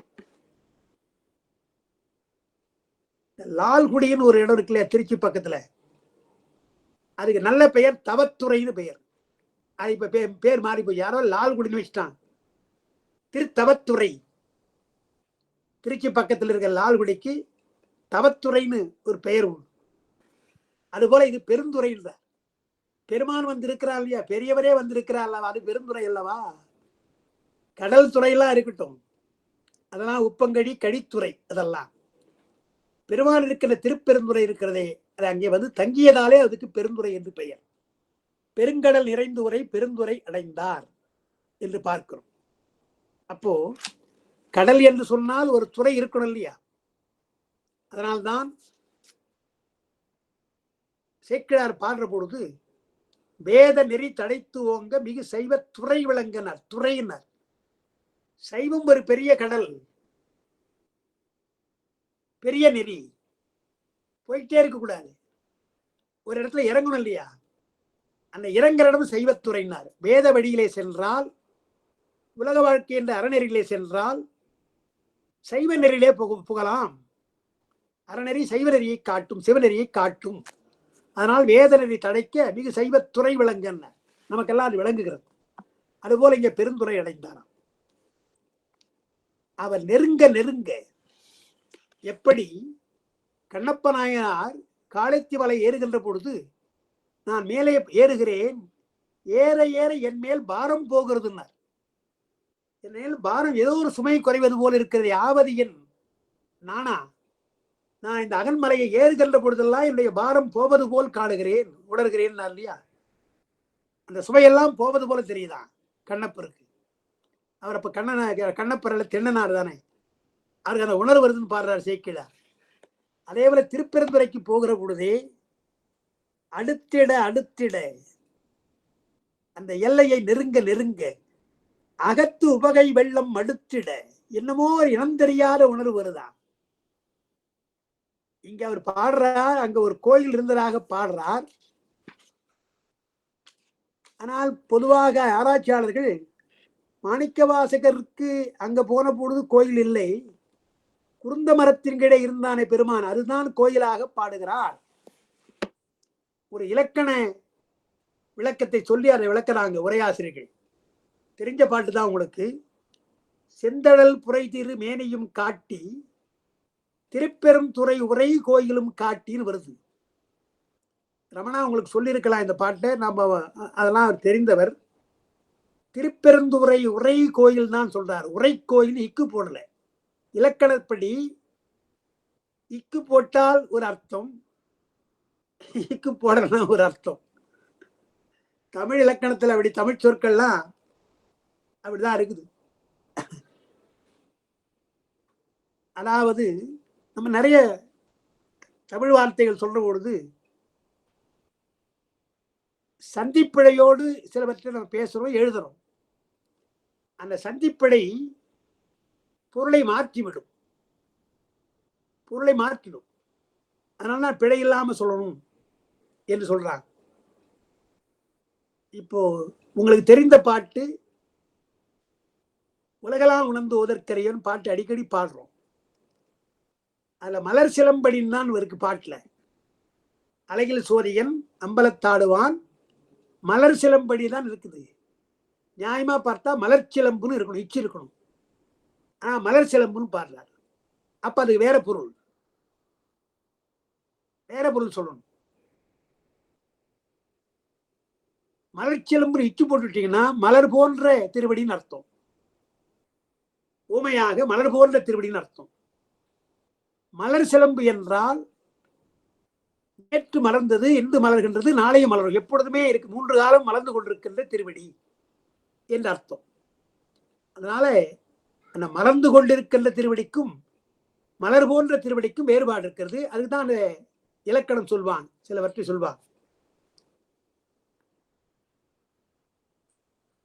லால்குடின்னு ஒரு இடம் இருக்குல்ல திருச்சி பக்கத்துல, அதுக்கு நல்ல பெயர் தவத்துறைன்னு பெயர். அது இப்ப பேர் மாறி போய் யாரோ லால்குடின்னு வச்சுட்டான். திருத்தவத்துறை, திருச்சி பக்கத்தில் இருக்கிற லால்குடிக்கு தவத்துறைன்னு ஒரு பெயர் உண்டு. அதுபோல இது பெருந்துறை. பெருமான் வந்திருக்கிறார் இல்லையா, பெரியவரே வந்திருக்கிறார் அல்லவா, அது பெருந்துறை அல்லவா. கடல் துறையெல்லாம் இருக்கட்டும், அதெல்லாம் உப்பங்கழி கழித்துறை. அதெல்லாம் பெருமான் இருக்கிற திருப்பெருந்துறை இருக்கிறதே, அது அங்கே வந்து தங்கியதாலே அதுக்கு பெருந்துறை என்று பெயர். பெருங்கடல் நிறைந்து உரை பெருந்துறை அடைந்தார் என்று பார்க்கிறோம். அப்போ கடல் என்று சொன்னால் ஒரு துறை இருக்கணும் இல்லையா. அதனால்தான் சேக்கிழார் பாடுற பொழுது வேத நெறி தடைத்து ஓங்க மிகு சைவ துறை விளங்கினார். துறையினர் சைவம் ஒரு பெரிய கடல், பெரிய நெறி, போயிட்டே இருக்க கூடாது, ஒரு இடத்துல இறங்கணும் இல்லையா? அந்த இறங்குற இடம் சைவத்துறையினார். வேத வழியிலே சென்றால், உலக வாழ்க்கை என்ற அறநெறியிலே சென்றால் சைவ நெறியிலே புகலாம். அறநெறி சைவ நெறியை காட்டும், சிவநெறியை காட்டும். அதனால் வேத நெறி தடைக்க மிகு சைவத்துறை விளங்கன்ன, நமக்கெல்லாம் அது விளங்குகிறது. அதுபோல இங்க பெருந்துறை அடைந்தாராம். அவர் நெருங்க நெருங்க, எப்படி கண்ணப்ப நாயனார் காளைத்தி மலை ஏறுகின்ற பொழுது நான் மேலே ஏறுகிறேன், ஏற ஏற என் மேல் பாரம் போகிறதுன்னார். என் மேல் பாரம் ஏதோ ஒரு சுமை குறைவது போல் இருக்கிறது, ஆவது என் நானா? நான் இந்த அகன்மலையை ஏறுகின்ற பொழுதெல்லாம் என்னுடைய பாரம் போவது போல் காணுகிறேன், உணர்கிறேன் இல்லையா? அந்த சுமையெல்லாம் போவது போல தெரியுதா கண்ணப்பருக்கு? அவர் அப்ப கண்ணப்பர் தென்னனார் தானே, அவருக்கு அந்த உணர்வு வருதுன்னு பாடுறார் சேக்கிழார். அதே போல திருப்பெருந்துறைக்கு போகிற பொழுதே அடுத்திட அடுத்திட அந்த எல்லையை நெருங்க நெருங்க அகத்து உபகை வெள்ளம் அடுத்திட என்னமோ ஒரு இனம் தெரியாத உணர்வு வருதான். இங்க அவர் பாடுறார், அங்க ஒரு கோயில் இருந்ததாக பாடுறார். ஆனால் பொதுவாக ஆராய்ச்சியாளர்கள் மாணிக்கவாசகருக்கு அங்க போன பொழுது கோயில் இல்லை, குருந்த மரத்தின் கீழே இருந்தானே பெருமான், அதுதான் கோயிலாக பாடுகிறார். ஒரு இலக்கண விளக்கத்தை சொல்லி அதை விளக்குறாங்க உரையாசிரியர்கள். தெரிஞ்ச பாட்டு தான் உங்களுக்கு. செந்தழல் புரை திரு மேனியும் காட்டி திருப்பெரும் துறை உரை கோயிலும் காட்டின்னு வருது. ரமணா உங்களுக்கு சொல்லியிருக்கலாம் இந்த பாட்டை, நம்ம அதெல்லாம் தெரிந்தவர். திருப்பெருந்துறை உரை கோயில் தான் சொல்றார். உரை கோயில் இக்கு போடல. இலக்கணப்படி இக்கு போட்டால் ஒரு அர்த்தம், இக்கு போடலாம் ஒரு அர்த்தம். தமிழ் இலக்கணத்துல அப்படி தமிழ் சொற்கள்லாம் அப்படிதான் இருக்குது. அதாவது நம்ம நிறைய தமிழ் வார்த்தைகள் சொல்ற பொழுது சந்திப்பிழையோடு சிலவற்றை நம்ம பேசுறோம், எழுதுறோம். அந்த சந்திப்பிழை பொருளை மாற்றிவிடும், பொருளை மாற்றிடும். அதனால நான் பிழை இல்லாம சொல்லணும் என்று சொல்றாங்க. இப்போ உங்களுக்கு தெரிந்த பாட்டு உலகெல்லாம் உணர்ந்து ஓதற்கரையன் பாட்டு அடிக்கடி பாடுறோம். அதுல மலர் சிலம்படின்னு தான் இருக்கு பாட்டுல. அழகில் சோரியன் அம்பலத்தாடுவான் மலர் சிலம்படி தான் இருக்குது. நியாயமா பார்த்தா மலர் சிலம்புன்னு இருக்கணும், இச்சு இருக்கணும். ஆனா மலர் சிலம்புன்னு பாடுறாரு. அப்ப அதுக்கு வேற பொருள், வேற பொருள் சொல்லணும். மலர் சிலம்பு இச்சு போட்டுட்டீங்கன்னா மலர் போன்ற திருவடின்னு அர்த்தம். ஊமையாக மலர் போன்ற திருவடின்னு அர்த்தம். மலர் சிலம்பு என்றால் நேற்று மலர்ந்தது, இன்று மலர்கின்றது, நாளையும் மலரும், எப்பொழுதுமே இருக்கு, 3 காலம் மலர்ந்து கொண்டிருக்கின்ற திருவடி என்று அர்த்தம். அதனால அந்த மலர்ந்து கொண்டிருக்கின்ற திருவடிக்கும் மலர் போன்ற திருவடிக்கும் வேறுபாடு இருக்கிறது. அதுதான் அந்த இலக்கணம் சொல்வாங்க, சிலவற்றை சொல்வாங்க.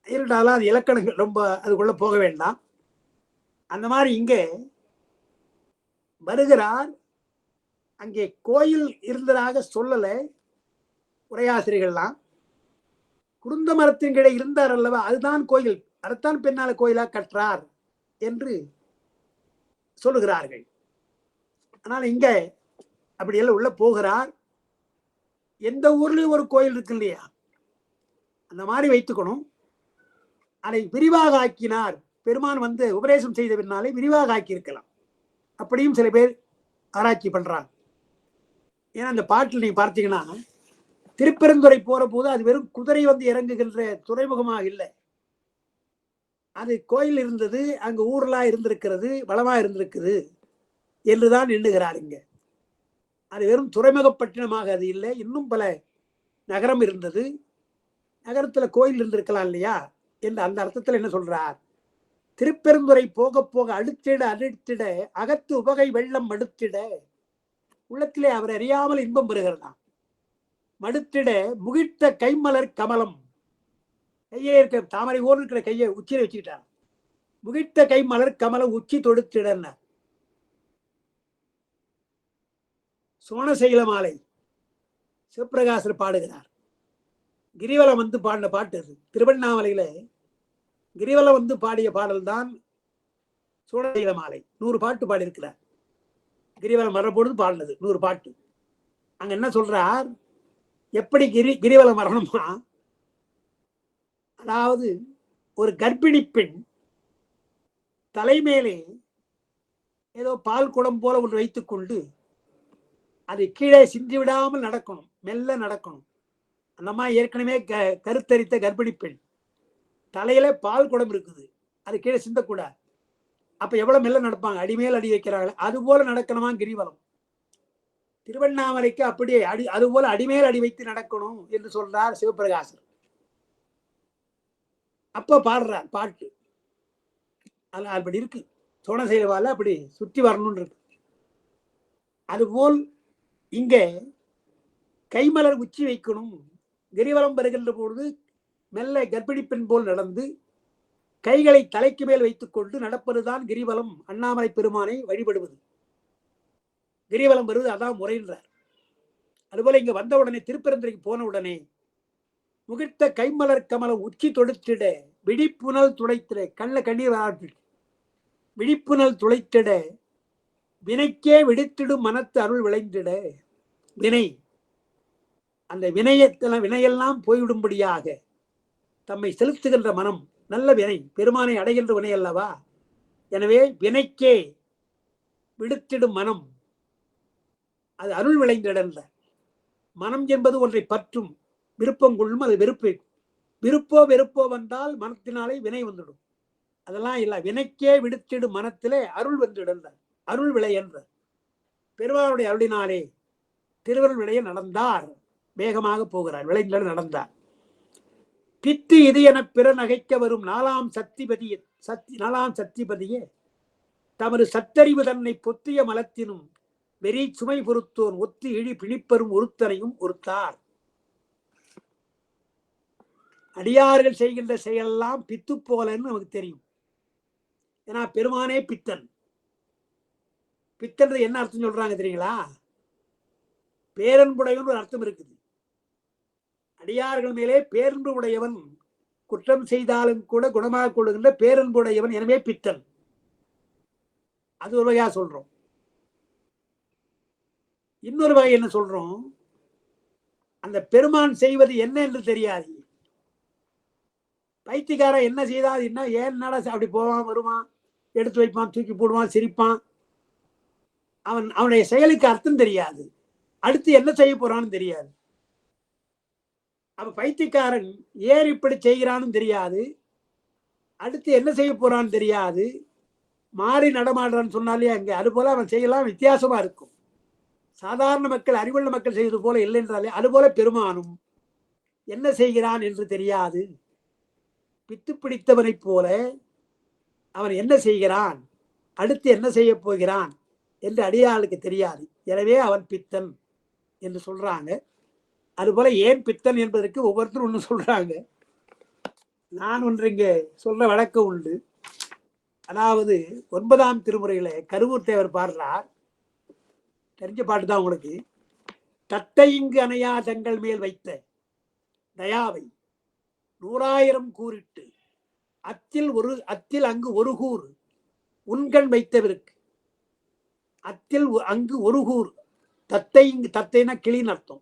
இருந்தாலும் அது இலக்கணங்கள் ரொம்ப அதுக்குள்ள போக வேண்டாம். அந்த மாதிரி இங்கே வருகிறார். அங்கே கோயில் இருந்ததாக சொல்லலை உரையாசிரியர்கள்லாம். குருந்த மரத்தின் கீழே இருந்தார் அல்லவா, அதுதான் கோயில், அதைத்தான் பின்னால கோயிலா கற்றார் என்று சொல்லுகிறார்கள். ஆனால் இங்க அப்படியெல்லாம் உள்ள போகிறார். எந்த ஊர்லயும் ஒரு கோயில் இருக்கு இல்லையா, அந்த மாதிரி வைத்துக்கணும். அதை விரிவாக ஆக்கினார் பெருமான், வந்து உபதேசம் செய்த பின்னாலே விரிவாக ஆக்கி இருக்கலாம். அப்படியும் சில பேர் ஆராய்ச்சி பண்றாங்க. ஏன்னா அந்த பாட்டில் நீங்க பார்த்தீங்கன்னா திருப்பெருந்துறை போற போது அது வெறும் குதிரை வந்து இறங்குகின்ற துறைமுகமாக இல்லை, அது கோயில் இருந்தது, அங்கு ஊர்லாம் இருந்திருக்கிறது, வளமா இருந்திருக்குது என்றுதான் எண்ணுகிறார். இங்க அது வெறும் துறைமுகப்பட்டினமாக அது இல்லை, இன்னும் பல நகரம் இருந்தது, நகரத்துல கோயில் இருந்திருக்கலாம் இல்லையா என்று அந்த அர்த்தத்தில் என்ன சொல்றார், திருப்பெருந்துறை போக போக அடுத்திட அடுத்திட அகத்து உபகை வெள்ளம் அடுத்திட உள்ளத்திலே அவர் அறியாமல் இன்பம் பெறுகிறதா. மடுத்திட முகிழ்த்த கைமலர் கமலம், கையே இருக்க தாமரை ஓர் இருக்கிற கையை உச்சியில வச்சுக்கிட்டார். முகிழ்த்த கைமலர் கமலம் உச்சி தொடுத்திடன. சோணசைல மாலை சிவபிரகாசர் பாடுகிறார். கிரிவலம் வந்து பாடின பாட்டு அது. திருவண்ணாமலையில கிரிவலம் வந்து பாடிய பாடல் தான் சோழசைல மாலை. 100 பாட்டு பாடியிருக்கிறார். கிரிவலம் வரப்பொழுது பாடினது 100 பாட்டு. அங்க என்ன சொல்றார், எப்படி கிரிவலம் வரணுமா, அதாவது ஒரு கர்ப்பிணி பெண் தலைமேலே ஏதோ பால் குடம் போல ஒன்று வைத்துக் கொண்டு அது கீழே சிந்தி விடாமல் நடக்கணும், மெல்ல நடக்கணும். அந்த மாதிரி ஏற்கனவே கருத்தரித்த கர்ப்பிணி பெண் தலையில பால் குடம் இருக்குது, அது கீழே சிந்தக்கூடாது. அப்ப எவ்வளவு மெல்ல நடப்பாங்க, அடிமேல் அடி வைக்கிறாங்க. அது போல நடக்கணுமா கிரிவலம். திருவண்ணாமலைக்கு அப்படியே அது போல அடிமேல் அடி வைத்து நடக்கணும் என்று சொல்றார் சிவபிரகாசர். அப்ப பாடுறார் பாட்டு. அது அப்படி இருக்கு. சோழசைலவால அப்படி சுற்றி வரணும்னு இருக்கு. அதுபோல் இங்க கைமலர் உச்சி வைக்கணும். கிரிவலம் வருகின்ற பொழுது மெல்ல கர்ப்பிணி பெண் போல் நடந்து கைகளை தலைக்கு மேல் வைத்துக் கொண்டு நடப்பதுதான் கிரிவலம். அண்ணாமலை பெருமானை வழிபடுவது கிரிவலம் வருவது, அதான் முறைன்றார். அதுபோல இங்க வந்த உடனே திருப்பெருந்துறைக்கு போன உடனே முகிழ்த்த கைமலர் கமலம் உச்சி தொடுத்திட விழிப்புணல் துளைத்திட, கண்ணில் கண்ணீர் வராட்டு, விழிப்புணல் துளைத்திட வினைக்கே விடுத்திடும் மனத்து அருள் விளைந்திட. வினை, அந்த வினையெல்லாம் போய்விடும்படியாக தம்மை செலுத்துகின்ற மனம், நல்ல வினை, பெருமானை அடைகின்ற வினை அல்லவா. எனவே வினைக்கே விடுத்திடும் மனம், அது அருள் விளைந்திடல்ல. மனம் என்பது ஒன்றை பற்றும் விருப்பம் கொள்ளும், அது வெறுப்போ வந்தால் மனத்தினாலே வினை வந்துடும். அதெல்லாம் இல்லை. வினைக்கே விடுத்திடும் மனத்திலே அருள் வந்துடல்ல, அருள் விளை என்ற பெருமானுடைய அருளினாலே திருவருள் விளைய நடந்தார். வேகமாக போகிறார், விளைந்த நடந்தார். பித்து இது என பிற நகைக்க வரும் நாலாம் சத்திபதியே தமது சத்தறிவு தன்னை பொத்திய மலத்தினும் வெறி சுமை பொறுத்தோன் ஒத்து இழி பிணிப்பெறும் ஒருத்தனையும் ஒருத்தார். அடியார்கள் செய்கின்ற செயலெல்லாம் பித்து போலன்னு நமக்கு தெரியும். ஏன்னா பெருமானே பித்தன். பித்தன் என்ன அர்த்தம் சொல்றாங்க தெரியுங்களா? பேரன்புடையவன் ஒரு அர்த்தம் இருக்குது. அடியார்கள் மேலே பேரன்பு உடையவன், குற்றம் செய்தாலும் கூட குணமாக கொள்ளுகின்ற பேரன்புடையவன், எனவே பித்தன். அது ஒரு வகையா சொல்றோம். இன்னொரு வகை என்ன சொல்றோம், அந்த பெருமான் செய்வது என்ன என்று தெரியாது. பைத்தியக்காரன் என்ன செய்தாது, என்ன ஏன் அப்படி போவான் வருவான், எடுத்து வைப்பான், தூக்கி போடுவான், சிரிப்பான். அவனுடைய செயலுக்கு அர்த்தம் தெரியாது, அடுத்து என்ன செய்ய போறான்னு தெரியாது. அவன் பைத்தியக்காரன் ஏன் இப்படி செய்கிறான்னு தெரியாது, அடுத்து என்ன செய்ய போறான்னு தெரியாது, மாறி நடமாடுறான்னு சொன்னாலே அங்கே அதுபோல அவன் செய்யலாம் வித்தியாசமா இருக்கும். சாதாரண மக்கள், அறிவுள்ள மக்கள் செய்வது போல இல்லை என்றாலே அதுபோல பெருமானும் என்ன செய்கிறான் என்று தெரியாது. பித்து பிடித்தவனை போல அவன் என்ன செய்கிறான், அடுத்து என்ன செய்ய போகிறான் என்று அடியாளுக்கு தெரியாது. எனவே அவன் பித்தன் என்று சொல்றாங்க. அதுபோல ஏன் பித்தன் என்பதற்கு ஒவ்வொருத்தரும் ஒன்று சொல்றாங்க. நான் ஒன்று இங்கே சொல்ற வழக்கம் உண்டு. அதாவது 9ஆம் திருமுறையில கருவூர் தேவர் பாடுறார். தெரிஞ்ச பாட்டு தான் உங்களுக்கு. தத்தை இங்கு அணையா தங்கள் மேல் வைத்த தயாவை 100,000 கூறிட்டு அத்தில் அங்கு ஒரு கூர் உண்கண் வைத்தவருக்கு. அத்தில் அங்கு ஒரு கூர், தத்தை இங்கு, தத்தைனா கிளின்னு அர்த்தம்.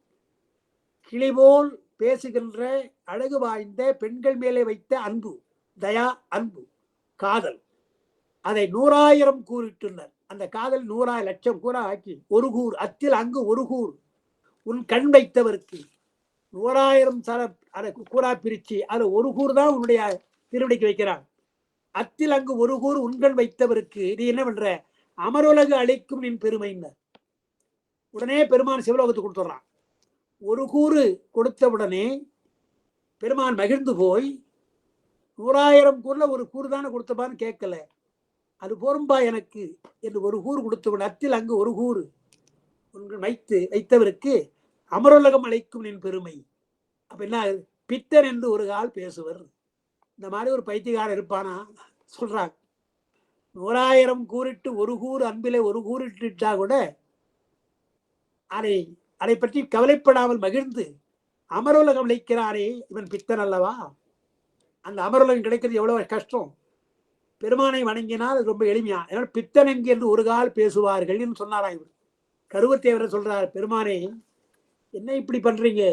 கிளி போல் பேசுகின்ற அழகு வாய்ந்த பெண்கள் மேலே வைத்த அன்பு, தயா, அன்பு, காதல், அதை 100,000 கூறிட்டுனர். அந்த காதல் 100,000 லட்சம் கூறா ஆக்கி ஒரு கூர், அத்தில் அங்கு ஒரு கூர் உன் கண் வைத்தவருக்கு 100,000 கூறா பிரிச்சு அது ஒரு கூர் தான் உன்னுடைய திருவடிக்கு வைக்கிறான். அத்தில் அங்கு ஒரு கூர் உண்கண் வைத்தவருக்கு நீ என்ன பண்ற, அமருலகு அளிக்கும் நின் பெருமைன்னர். உடனே பெருமான் சிவலோகத்துக்கு கொடுத்துட்றான். ஒரு கூறு கொடுத்த உடனே பெருமான் மகிழ்ந்து போய் 100,000 கூர்ல ஒரு கூறு தானே கொடுத்தப்பான்னு கேட்கல, அது போரும்பா எனக்கு என்று ஒரு கூறு கொடுத்த உடனே அத்தில் அங்கு ஒரு கூறு வைத்தவருக்கு அமருலகம் அழைக்கும் நின் பெருமை. அப்ப என்ன, பித்தன் என்று ஒரு கால் பேசுவர். இந்த மாதிரி ஒரு பைத்தியக்காரன் இருப்பானா சொல்றாங்க. 100,000 கூறிட்டு ஒரு கூறு அன்பிலே ஒரு கூறிட்டா கூட அதை பற்றி கவலைப்படாமல் மகிழ்ந்து அமருலகம் அழைக்கிறாரே, இவன் பித்தன் அல்லவா? அந்த அமருலகம் கிடைக்கிறது எவ்வளவு கஷ்டம். பெருமானை வணங்கினால் ரொம்ப எளிமையா. பித்தன் என்று ஒரு கால் பேசுவார்கள் என்று சொன்னாரா இவர். கருவத்தேவரை சொல்றார், பெருமானே என்ன இப்படி பண்றீங்க?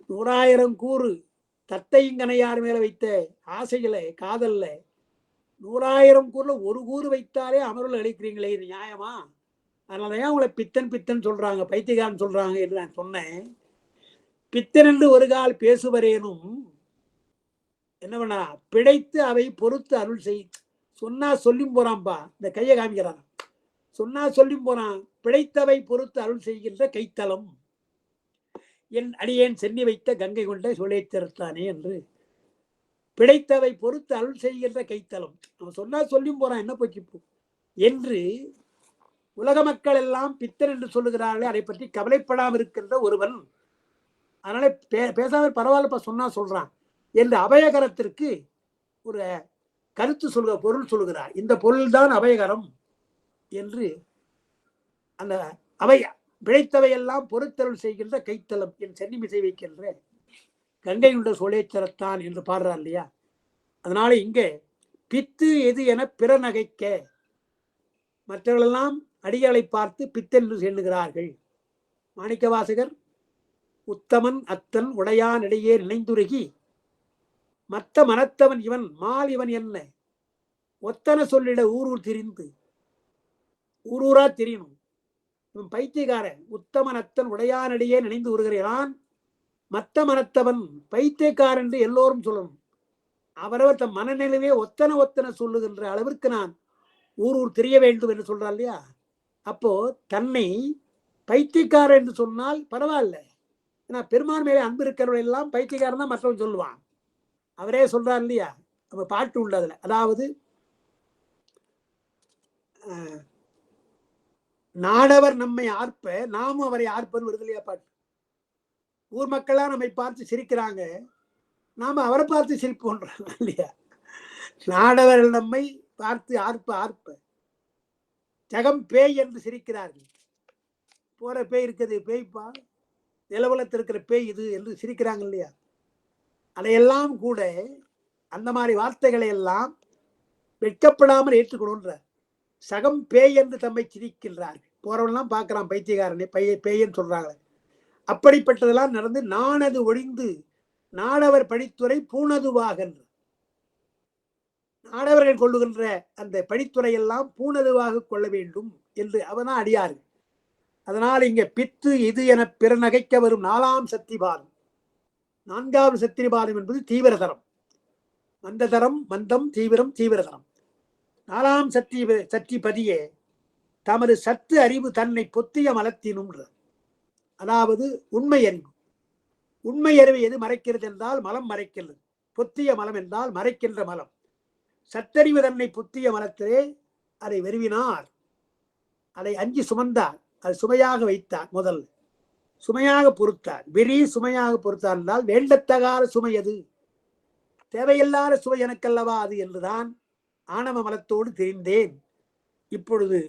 100,000 கூறு தத்தையுங்கனையார் மேல வைத்த ஆசைகளை காதல்ல 100,000 கூறுல ஒரு கூறு வைத்தாலே அமருள் அழைக்கிறீங்களே, இது நியாயமா? அதனாலதான் உங்களை பித்தன் பித்தன் சொல்றாங்க, பைத்தியக்காரன் சொல்றாங்க என்று நான் சொன்னேன். பித்தன் என்று ஒரு கால் பேசுவரேனும் என்ன பண்ணா, பிழைத்து அவை பொறுத்து அருள் செய். சொன்னா சொல்லி போறான்பா, இந்த கையை காமிக்கிறான். சொன்னா சொல்லி போறான். பிழைத்தவை பொறுத்து அருள் செய்கின்ற கைத்தலம் என் அடியேன் சென்னி வைத்த கங்கை கொண்ட சோழேச்சரத்தானே என்று. பிழைத்தவை பொறுத்து அருள் செய்கின்ற கைத்தலம். அவன் சொன்னா சொல்லி போறான், என்ன போச்சு என்று உலக மக்கள் எல்லாம் பித்தன் என்று சொல்லுகிறார்களே, அதை பற்றி கவலைப்படாமல் இருக்கின்ற ஒருவன். அதனால பேசாம பரவாயில்லப்பா சொன்னா சொல்றான் என்று அபயகரத்திற்கு ஒரு கருத்து சொல்கிற பொருள் சொல்லுகிறார். இந்த பொருள் தான் அபயகரம் என்று. அந்த பிழைத்தவையெல்லாம் பொறுத்தருள் செய்கின்ற கைத்தலம் என் சென்னிமிசை வைக்கின்ற கங்கை உண்ட சோழேச்சரத்தான் என்று பாடுறார் இல்லையா? அதனால இங்கே பித்து எது என பிற நகைக்க, மற்றவர்களெல்லாம் அடிகளை பார்த்து பித்தென்று எண்ணுகிறார்கள். மாணிக்க வாசகர் உத்தமன் அத்தன் உடையான் இடையே நினைந்துருகி மத்த மனத்தவன் இவன் மால் இவன் என்ன ஒத்தன சொல்லிட ஊரூர் திரிந்து, ஊரூரா தெரியணும் இவன் பைத்தியக்காரன். உத்தமன் அத்தன் உடையானிடையே நினைந்து வருகிறான். மத்த மனத்தவன் பைத்தியக்காரன் என்று எல்லோரும் சொல்லணும். அவரவர் தம் மனநிலையே ஒத்தன ஒத்தன சொல்லுகின்ற அளவிற்கு நான் ஊரூர் தெரிய வேண்டும் என்று சொல்றான் இல்லையா? அப்போ தன்னை பைத்தியக்காரன் என்று சொன்னால் பரவாயில்ல. ஏன்னா பெருமான் மேலே அன்பு இருக்கிறவர்கள் எல்லாம் பைத்தியக்காரன் தான் மற்றவன் சொல்லுவான். அவரே சொல்றார் இல்லையா? அப்ப பாட்டு உண்டு அதுல. அதாவது நாடவர் நம்மை ஆர்ப்ப நாமும் அவரை ஆர்ப்பன்னு வருது இல்லையா பாட்டு. ஊர் மக்கள்லாம் நம்மை பார்த்து சிரிக்கிறாங்க, நாம அவரை பார்த்து சிரிப்போன்றாங்க இல்லையா? நாடவர்கள் நம்மை பார்த்து ஆர்ப்ப ஆர்ப்ப ஜகம் பேய் என்று சிரிக்கிறார்கள். போற பேய் இருக்குது, பேய்ப்பா நிலவலத்தில் இருக்கிற பேய் இது என்று சிரிக்கிறாங்க இல்லையா? அதையெல்லாம் கூட அந்த மாதிரி வார்த்தைகளை எல்லாம் வெட்கப்படாமல் ஏற்றுக்கணுன்ற சகம் பேய் என்று தம்மை சிரிக்கின்றார்கள். போறவெல்லாம் பார்க்கிறான் பைத்தியக்காரனை பேயன்னு சொல்றாங்களே. அப்படிப்பட்டதெல்லாம் நடந்து நானது ஒழிந்து நாடவர் படித்துறை பூணதுவாகன்ற, நாடவர்கள் கொள்ளுகின்ற அந்த படித்துறை எல்லாம் பூணதுவாக கொள்ள வேண்டும் என்று அவனா அடியார்கள். அதனால் இங்க பித்து இது என பிற நகைக்க வரும் 4ஆம் சத்திபாதம். 4வது சத்திரிபாதம் என்பது தீவிரதரம். மந்ததரம் மந்தம் தீவிரம் தீவிரதரம். 4ஆம் சத்திபதியே தமது சத்து அறிவு தன்னை பொத்திய மலத்தினும். அதாவது உண்மை அறிவு. உண்மை அறிவு எது மறைக்கிறது என்றால் மலம் மறைக்கிறது. பொத்திய மலம் என்றால் மறைக்கின்ற மலம். சத்தறிவு தன்னை பொத்திய மலத்திலே அதை வெறுவினார், அதை அஞ்சி சுமந்தார், அதை சுமையாக வைத்தார். முதல் சுமையாக பொறுத்தார். வெறி சுமையாக பொறுத்தார் என்றால் வேண்டத்தகாத சுமை அது, தேவையில்லாத சுமை எனக்கல்லவா அது என்றுதான் ஆணவ மலத்தோடு தெரிந்தேன். இப்பொழுது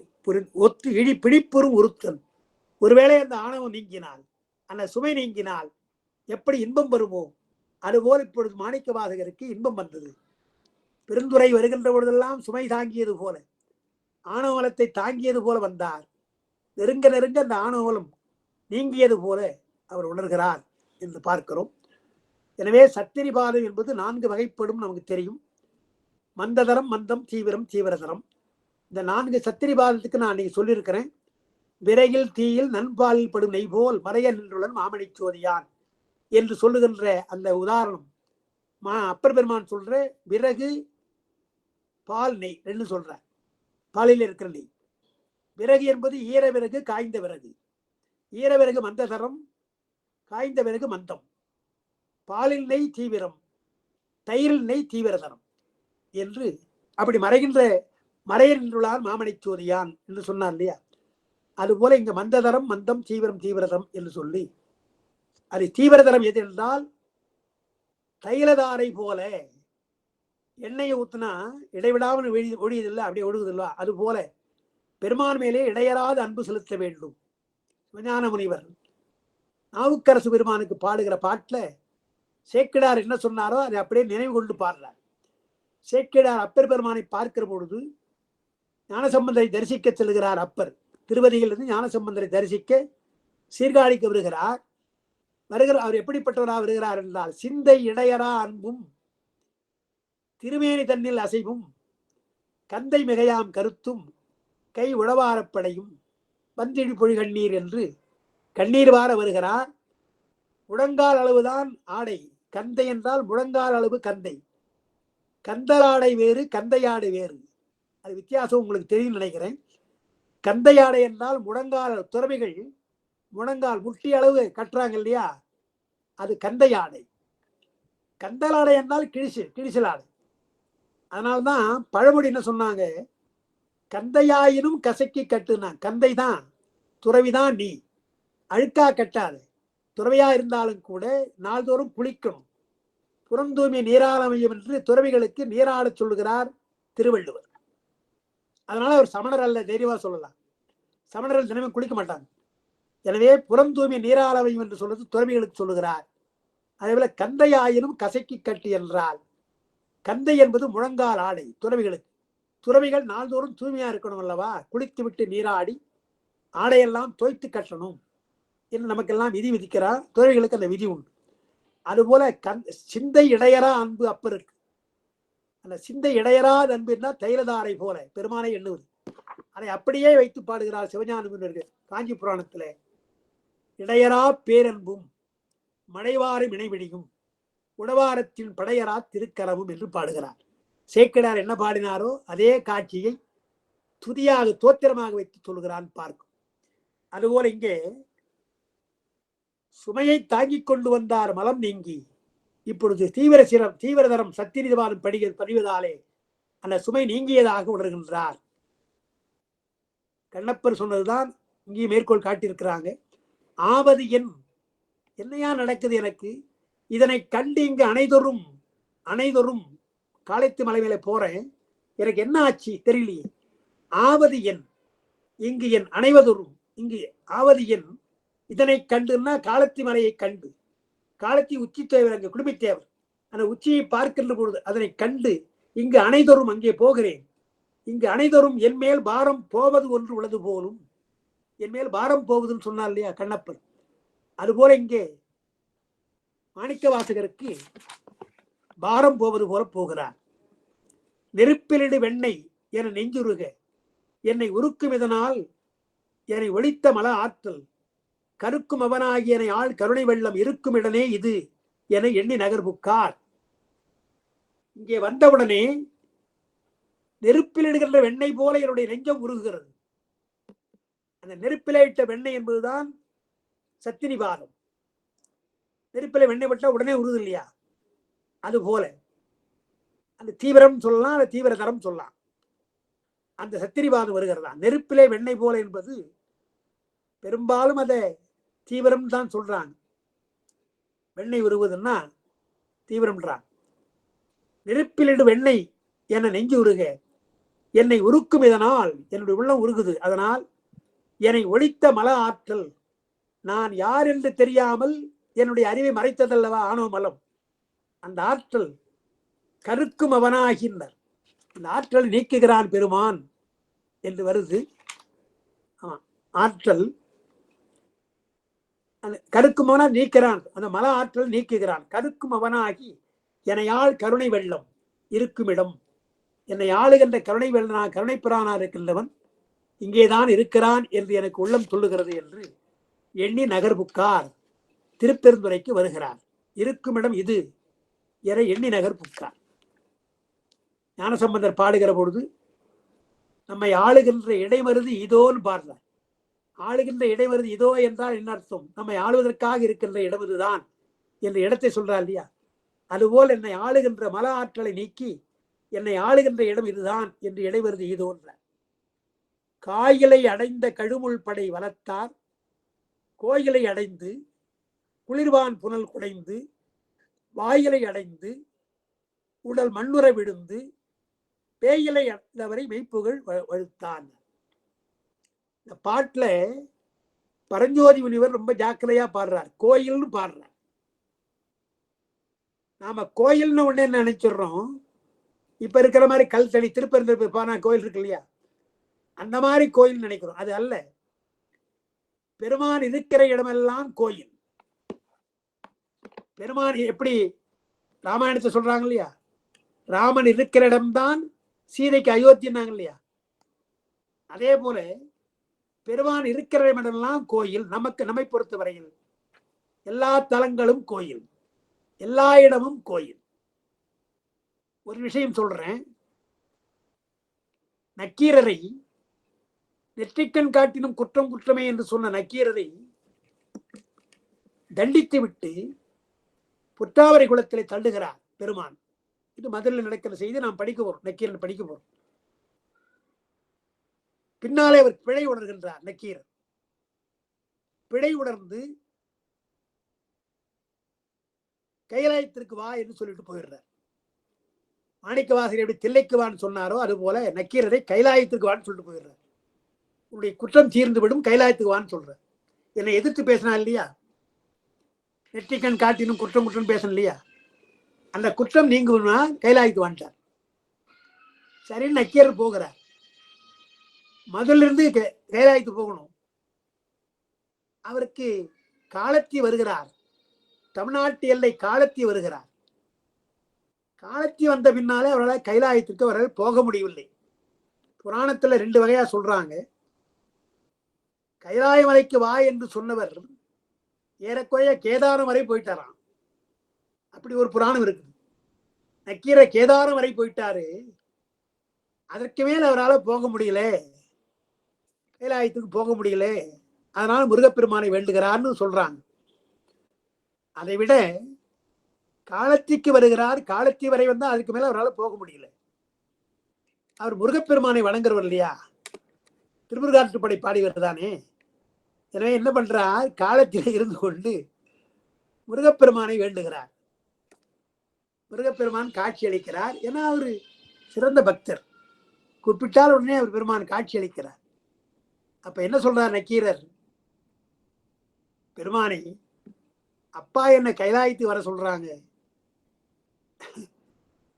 ஒத்து இழி பிடிப்புறும் உறுத்தல். ஒருவேளை அந்த ஆணவம் நீங்கினால், அந்த சுமை நீங்கினால் எப்படி இன்பம் வருமோ அதுபோல் இப்பொழுது மாணிக்க வாசகருக்கு இன்பம் வந்தது. பெருந்துரை வருகின்ற பொழுதெல்லாம் சுமை தாங்கியது போல, ஆணவ மலத்தை தாங்கியது போல வந்தார். நெருங்க நெருங்க அந்த ஆணவலம் நீங்கியது போல அவர் உணர்கிறார் என்று பார்க்கிறோம். எனவே சத்திரிபாதம் என்பது 4 வகைப்படும் நமக்கு தெரியும். மந்ததரம் மந்தம் தீவிரம் தீவிரதரம். இந்த 4 சத்திரிபாதத்துக்கு நான் அன்னைக்கு சொல்லியிருக்கிறேன். விரையில் தீயில் நண்பாலில் படும் நெய் போல் மறைய நின்றுடன் மாமணி சோதியான் என்று சொல்லுகின்ற அந்த உதாரணம் அப்பர் பெருமான் சொல்ற விறகு பால் நெய் 2 சொல்ற. பாலில் இருக்கிற நெய். விறகு என்பது ஈர விறகு காய்ந்த விறகு. ஈர விறகு மந்ததரம், காய்ந்த விறகு மந்தம். பாலில் நெய் தீவிரம், தயிரில் நெய் தீவிரதரம் என்று அப்படி மறைய நின்றுள்ளார் மாமணி சோதியான் என்று சொன்னார் இல்லையா? அதுபோல இங்க மந்ததரம் மந்தம் தீவிரம் தீவிரதம் என்று சொல்லி அது தீவிரதரம் எது என்றால் தைலதாரை போல எண்ணெயை ஊத்துனா இடைவிடாமல் ஒழியதில்லை, அப்படியே ஒழுகுதில்லை. அது போல பெருமான் மேலே இடையராது அன்பு செலுத்த வேண்டும். சிவஞான முனிவர் நாவுக்கரசு பெருமானுக்கு பாடுகிற பாட்டுல சேக்கிடார் என்ன சொன்னாரோ அதை அப்படியே நினைவு கொண்டு பாடுறார். சேக்கிடார் அப்பர் பெருமானை பார்க்கிற பொழுது ஞானசம்பந்தரை தரிசிக்க செல்கிறார். அப்பர் திருவதியிலிருந்து ஞானசம்பந்தரை தரிசிக்க சீர்காழிக்கு வருகிறார். அவர் எப்படிப்பட்டவராக வருகிறார் என்றால் சிந்தை இடையரா அன்பும் திருமேனி தன்னில் அசைவும் கந்தை மிகையாம் கருத்தும் கை உழவாரப்படையும் வந்திழி பொழி கண்ணீர் என்று கண்ணீர் வார வருகிறார். முழங்கால் அளவுதான் ஆடை. கந்தை என்றால் முழங்கால் அளவு கந்தை. கந்தலாடை வேறு, கந்தையாடை வேறு. அது வித்தியாசம் உங்களுக்கு தெரியும் நினைக்கிறேன். கந்தையாடை என்றால் முழங்கால், துறவிகள் முழங்கால் முட்டி அளவு கட்டுறாங்க இல்லையா, அது கந்தையாடை. கந்தலாடை என்றால் கிழிசல் ஆடை. அதனால்தான் பழமொழி என்ன சொன்னாங்க, கந்தையாயினும் கசக்கி கட்டுனா. கந்தை தான், துறவிதான் நீ, அழுக்கா கட்டாது. துறவியா இருந்தாலும் கூட நாள்தோறும் குளிக்கணும். புறந்தூய்மை நீராளமையும் என்று துறவிகளுக்கு நீராட சொல்லுகிறார் திருவள்ளுவர். அதனால அவர் சமணர் அல்ல, தைரியமா சொல்லலாம். சமணர்கள் தினமும் குளிக்க மாட்டாங்க. எனவே புறந்தூய்மை நீராளமையும் என்று சொல்வது துறவிகளுக்கு சொல்லுகிறார். அதேபோல கந்தையாயினும் கசக்கி கட்டு என்றால் கந்தை என்பது முழங்கால் ஆடை துறவிகளுக்கு. துறவிகள் நாள்தோறும் தூய்மையா இருக்கணும் அல்லவா, குளித்து விட்டு நீராடி ஆடையெல்லாம் தோய்த்து கட்டணும் என்று நமக்கெல்லாம் விதி விதிக்கிறார். துறவிகளுக்கு அந்த விதி உண்டு. அதுபோல சிந்தை இடையரா அன்பு அப்பருக்கு. அந்த சிந்தை இடையராத அன்பு என்ன, தைலதாரை போல பெருமானை எண்ணுவது. அதை அப்படியே வைத்து பாடுகிறார் சிவஞான முனிவர்கள் காஞ்சி புராணத்துல. இடையரா பேரன்பும் மழைவாரும் இணைவிடியும் உடவாரத்தின் படையரா திருக்கரமும் என்று பாடுகிறார். சேக்கிடார் என்ன பாடினாரோ அதே காட்சியை துதியாக தோத்திரமாக வைத்து சொல்கிறான் பார்க்கும். அதுபோல இங்கே சுமையை தாங்கிக் கொண்டு வந்தார் மலம் நீங்கி, இப்பொழுது தீவிரதரம் சத்திரிவாதம் பதிவதாலே அந்த சுமை நீங்கியதாக உணர்கின்றார். கண்ணப்பர் சொன்னதுதான் இங்கே மேற்கோள் காட்டியிருக்கிறாங்க. ஆவது என்னையா நடக்குது எனக்கு, இதனை கண்டு இங்கு அனைதொரும் காலைத்து மலை மேலே போறேன், எனக்கு என்ன ஆச்சு தெரியலையே. ஆவது இங்கு என் அனைவதொரும், இங்கு ஆவது இதனை கண்டுன்னா காலத்தி மலையை கண்டு, காலத்தி உச்சி தேவர் அங்கு குடும்பித்தேவர் அந்த உச்சியை பார்க்கின்ற பொழுது அதனை கண்டு இங்கு அனைதொரும் அங்கே போகிறேன். இங்கு அனைதொரும் என் மேல் பாரம் போவது ஒன்று உள்ளது போலும். என் மேல் பாரம் போவதுன்னு சொன்னார் இல்லையா கண்ணப்பர். அதுபோல இங்கே மாணிக்க வாசகருக்கு பாரம் போவது போல போகிறார். நெருப்பிலிடு வெண்ணெய் என நெஞ்சுருக என்னை உருக்கும் இதனால் என்னை ஒழித்த மல ஆற்றல் கருக்கும் அவனாகிய என்னை ஆள் கருணை வெள்ளம் இருக்கும் இடனே இது என எண்ணி நகர்புக்கார். இங்கே வந்தவுடனே நெருப்பில் இடுகின்ற வெண்ணெய் போல என்னுடைய நெஞ்சம் உருகுகிறது. அந்த நெருப்பில இட்ட வெண்ணெய் என்பதுதான் சத்தினிவாதம். நெருப்பில வெண்ணெய் விட்டா உடனே உருது இல்லையா, அது போல அந்த தீவிரம் சொல்லலாம், அந்த தீவிரதரம் சொல்லலாம். அந்த சத்திரிவாதம் வருகிறதா. நெருப்பிலே வெண்ணெய் போல என்பது பெரும்பாலும் அதை தீவிரம் தான் சொல்றாங்க. வெண்ணெய் உருவதுன்னா தீவிரம்ன்றான். நெருப்பிலிடு வெண்ணெய் என நெஞ்சு உருக என்னை உருக்கும் இதனால் என்னுடைய உள்ளம் உருகுது. அதனால் என்னை ஒழித்த மல ஆற்றல், நான் யார் என்று தெரியாமல் என்னுடைய அறிவை மறைத்ததல்லவா ஆணவ மலம், அந்த ஆற்றல் கருக்கும் அவனாகின்றார். அந்த ஆற்றல் நீக்குகிறான் பெருமான் என்று வருது. ஆமா, ஆற்றல் கருக்கும் அவனா நீக்கிறான், அந்த மல ஆற்றல் நீக்குகிறான். கருக்கும் அவனாகி என்னையாள் கருணை வெள்ளம் இருக்கும் இடம், என்னை ஆளுகின்ற கருணை வெள்ளனா கருணை பிரானா இருக்கின்றவன் இங்கேதான் இருக்கிறான் என்று எனக்கு உள்ளம் சொல்லுகிறது என்று எண்ணி நகர்புக்கார் திருப்பெருந்துறைக்கு வருகிறார். இருக்கும் இடம் இது என எண்ணி நகர்புக்கார். ஞானசம்பந்தர் பாடுகிற பொழுது நம்மை ஆளுகின்ற இடைமருது இதோன்னு பாடுறார். ஆளுகின்ற இடைமருது இதோ என்றால் என்ன அர்த்தம், நம்மை ஆளுவதற்காக இருக்கின்ற இடம் இதுதான் என்ற இடத்தை சொல்றார் இல்லையா. அதுபோல் என்னை ஆளுகின்ற மல ஆற்றலை நீக்கி என்னை ஆளுகின்ற இடம் இதுதான் என்று இடைமருது இதோன்றார். காயிலை அடைந்த கழுமுள் படை வளர்த்தார் கோயிலை அடைந்து குளிர்வான் புனல் குடைந்து வாயிலை அடைந்து உடல் மண்ணுற விழுந்து பேயிலை அடைந்தவரை மெய்ப்புகழ் வழுத்தான். இந்த பாட்டுல பரஞ்சோதி முனிவர் ரொம்ப ஜாக்கிரதையா பாடுறார். கோயில்னு பாடுறார். நாம கோயில்னு உடனே என்ன நினைச்சிடறோம், இப்ப இருக்கிற மாதிரி கல்தளி திருப்பெருந்தெருப்பு பானா கோயில் இருக்கு இல்லையா, அந்த மாதிரி கோயில் நினைக்கிறோம். அது அல்ல. பெருமான் இருக்கிற இடமெல்லாம் கோயில். பெருமான் எப்படி ராமாயணத்தை சொல்றாங்க இல்லையா, ராமன் இருக்கிற இடம்தான் சீதைக்கு அயோத்தின்னாங்க இல்லையா, அதே போல பெருமான் இருக்கிற இடமெல்லாம் கோயில். நம்மை பொறுத்த வரையில் எல்லா தலங்களும் கோயில், எல்லா இடமும் கோயில். ஒரு விஷயம் சொல்றேன். நக்கீரரை நெற்றிக்கண் காட்டினும் குற்றம் குற்றமே என்று சொன்ன நக்கீரரை தண்டித்து விட்டு புற்றாவரை குளத்திலே தள்ளுகிறார் பெருமான். இது மதுரையில் நடக்கிற செய்தி. நாம் படிக்க போறோம், நக்கீரன் படிக்க போறோம். பின்னாலே அவர் பிழை உணர்கின்றார். நக்கீரர் பிழை உணர்ந்து கைலாயத்திற்கு வா என்று சொல்லிட்டு போயிடுறார். மாணிக்கவாசகர் எப்படி தில்லைக்கு வான்னு சொன்னாரோ அது போல நக்கீரரை கைலாயத்திற்கு வான்னு சொல்லிட்டு போயிடுறார். உன்னுடைய குற்றம் தீர்ந்து விடும், கைலாயத்துக்கு வான்னு சொல்ற. என்னை எதிர்த்து பேசினா இல்லையா, நெற்றிக்கண் காட்டினும் குற்றம் குற்றம் பேசணும் இல்லையா, அந்த குற்றம் நீங்கும்னா கைலாயத்துக்கு வான்ட்டார். சரி, நக்கீரர் போகிறார். மதுரிலிருந்து இருந்து கைலாயத்துக்கு போகணும். அவருக்கு காலத்தி வருகிறார். தமிழ்நாட்டு எல்லை காலத்தி வருகிறார். காலத்தி வந்த பின்னாலே அவரால் கைலாயத்திற்கு அவரால் போக முடியவில்லை. புராணத்துல 2 வகையா சொல்றாங்க. கைலாய மலைக்கு வா என்று சொன்னவர் ஏறக்குறைய கேதாரம் வரை போயிட்டாராம். அப்படி ஒரு புராணம் இருக்கு. நக்கீர கேதாரம் வரை போயிட்டாரு. அதற்கு மேல் அவரால் போக முடியல, கைலாயத்துக்கு போக முடியல. அதனால முருகப்பெருமானை வேண்டுகிறார்னு சொல்றாங்க. அதை விட காலத்திக்கு வருகிறார். காலத்தி வரை வந்தா அதுக்கு மேல அவரால் போக முடியல. அவர் முருகப்பெருமானை வணங்குறவர் இல்லையா, திருமுருகாற்றுப்படை பாடிவர் தானே. எனவே என்ன பண்றார், காலத்திலே இருந்து கொண்டு முருகப்பெருமானை வேண்டுகிறார். முருகப்பெருமான் காட்சி அளிக்கிறார். ஏன்னா அவரு சிறந்த பக்தர். குறிப்பிட்டால் உடனே அவர் பெருமான் காட்சி அளிக்கிறார். அப்ப என்ன சொல்றார் நக்கீரர், பெருமானை அப்பா என்ன கைலாயத்துக்கு வர சொல்றாங்க,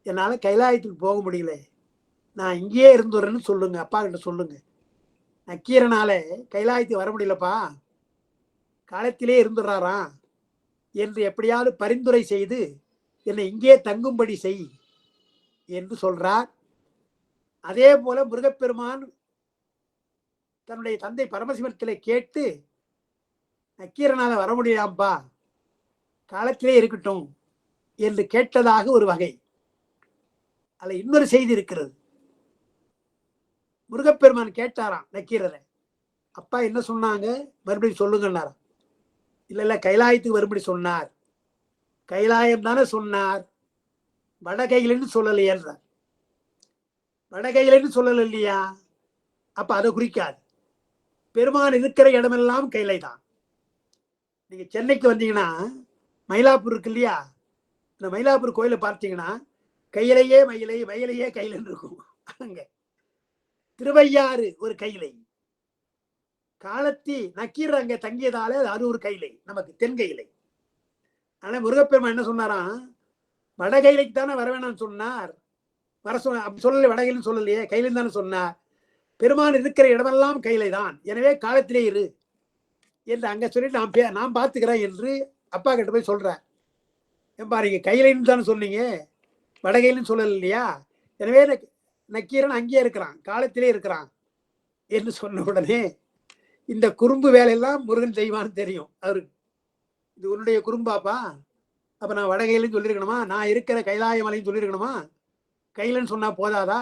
என்னால கைலாயத்துக்கு போக முடியல, நான் இங்கேயே இருந்துறேன்னு சொல்லுங்க, அப்பா கிட்ட சொல்லுங்க. நக்கீரனால கைலாயத்துக்கு வர முடியலப்பா, காலத்திலே இருந்துடுறாராம் என்று எப்படியாவது பரிந்துரை செய்து என்னை இங்கே தங்கும்படி செய் என்று சொல்றார். அதே போல முருகப்பெருமான் தன்னுடைய தந்தை பரமசிவத்திலே கேட்டு நக்கீரனால வர முடியாம்பா, காலத்திலே இருக்கட்டும் என்று கேட்டதாக ஒரு வகை. அதுல இன்னொரு செய்தி இருக்கிறது. முருகப்பெருமான் கேட்டாராம் நக்கீரரை, அப்பா என்ன சொன்னாங்க, மறுபடியும் சொல்லுங்கன்னாராம். இல்ல கைலாயத்துக்கு வரும்படி சொன்னார். கைலாயம் தானே சொன்னார், வடகையிலன்னு சொல்லலையார். வடகையிலன்னு சொல்லல இல்லையா, அப்ப அதை குறிக்காது. பெருமான் இருக்கிற இடமெல்லாம் கைலை தான். நீங்க சென்னைக்கு வந்தீங்கன்னா மயிலாப்பூர் இருக்கு இல்லையா, இந்த மயிலாப்பூர் கோயிலை பார்த்தீங்கன்னா கையிலேயே மயிலை, மயிலையே கையிலன்னு இருக்கும். அங்க திருவையாறு ஒரு கைலை, காலத்தி நக்கீரர் அங்க தங்கியதால அது ஒரு கைலை, நமக்கு தென்கையிலை. ஆனா முருகப்பெருமான் என்ன சொன்னாராம், வடகைலைக்கு தானே வர வேணாம்னு சொன்னார். வர சொன்ன அப்படி சொல்லலை, வடகையிலும் சொல்லலையே, கையிலும் தானே சொன்னார். பெருமான் இருக்கிற இடமெல்லாம் கைலை தான், எனவே காலத்திலே இரு என்று அங்க சொல்லிட்டு நான் பார்த்துக்கிறேன் என்று அப்பா கிட்ட போய் சொல்றார். ஏன் பாருங்க, கையிலைன்னு தானே சொன்னீங்க, வடகையிலும் சொல்லல இல்லையா, எனவே நக்கீரன் அங்கேயே இருக்கிறான், காலத்திலே இருக்கிறான் என்று சொன்ன உடனே இந்த குறும்பு வேலையெல்லாம் முருகன் செய்வான்னு தெரியும் அவருக்கு. இது உன்னுடைய குறும்பாப்பா, அப்ப நான் வடகையிலும் சொல்லியிருக்கணுமா, நான் இருக்கிற கைலாய மலையும் சொல்லியிருக்கணுமா, கையிலன்னு சொன்னா போதாதா,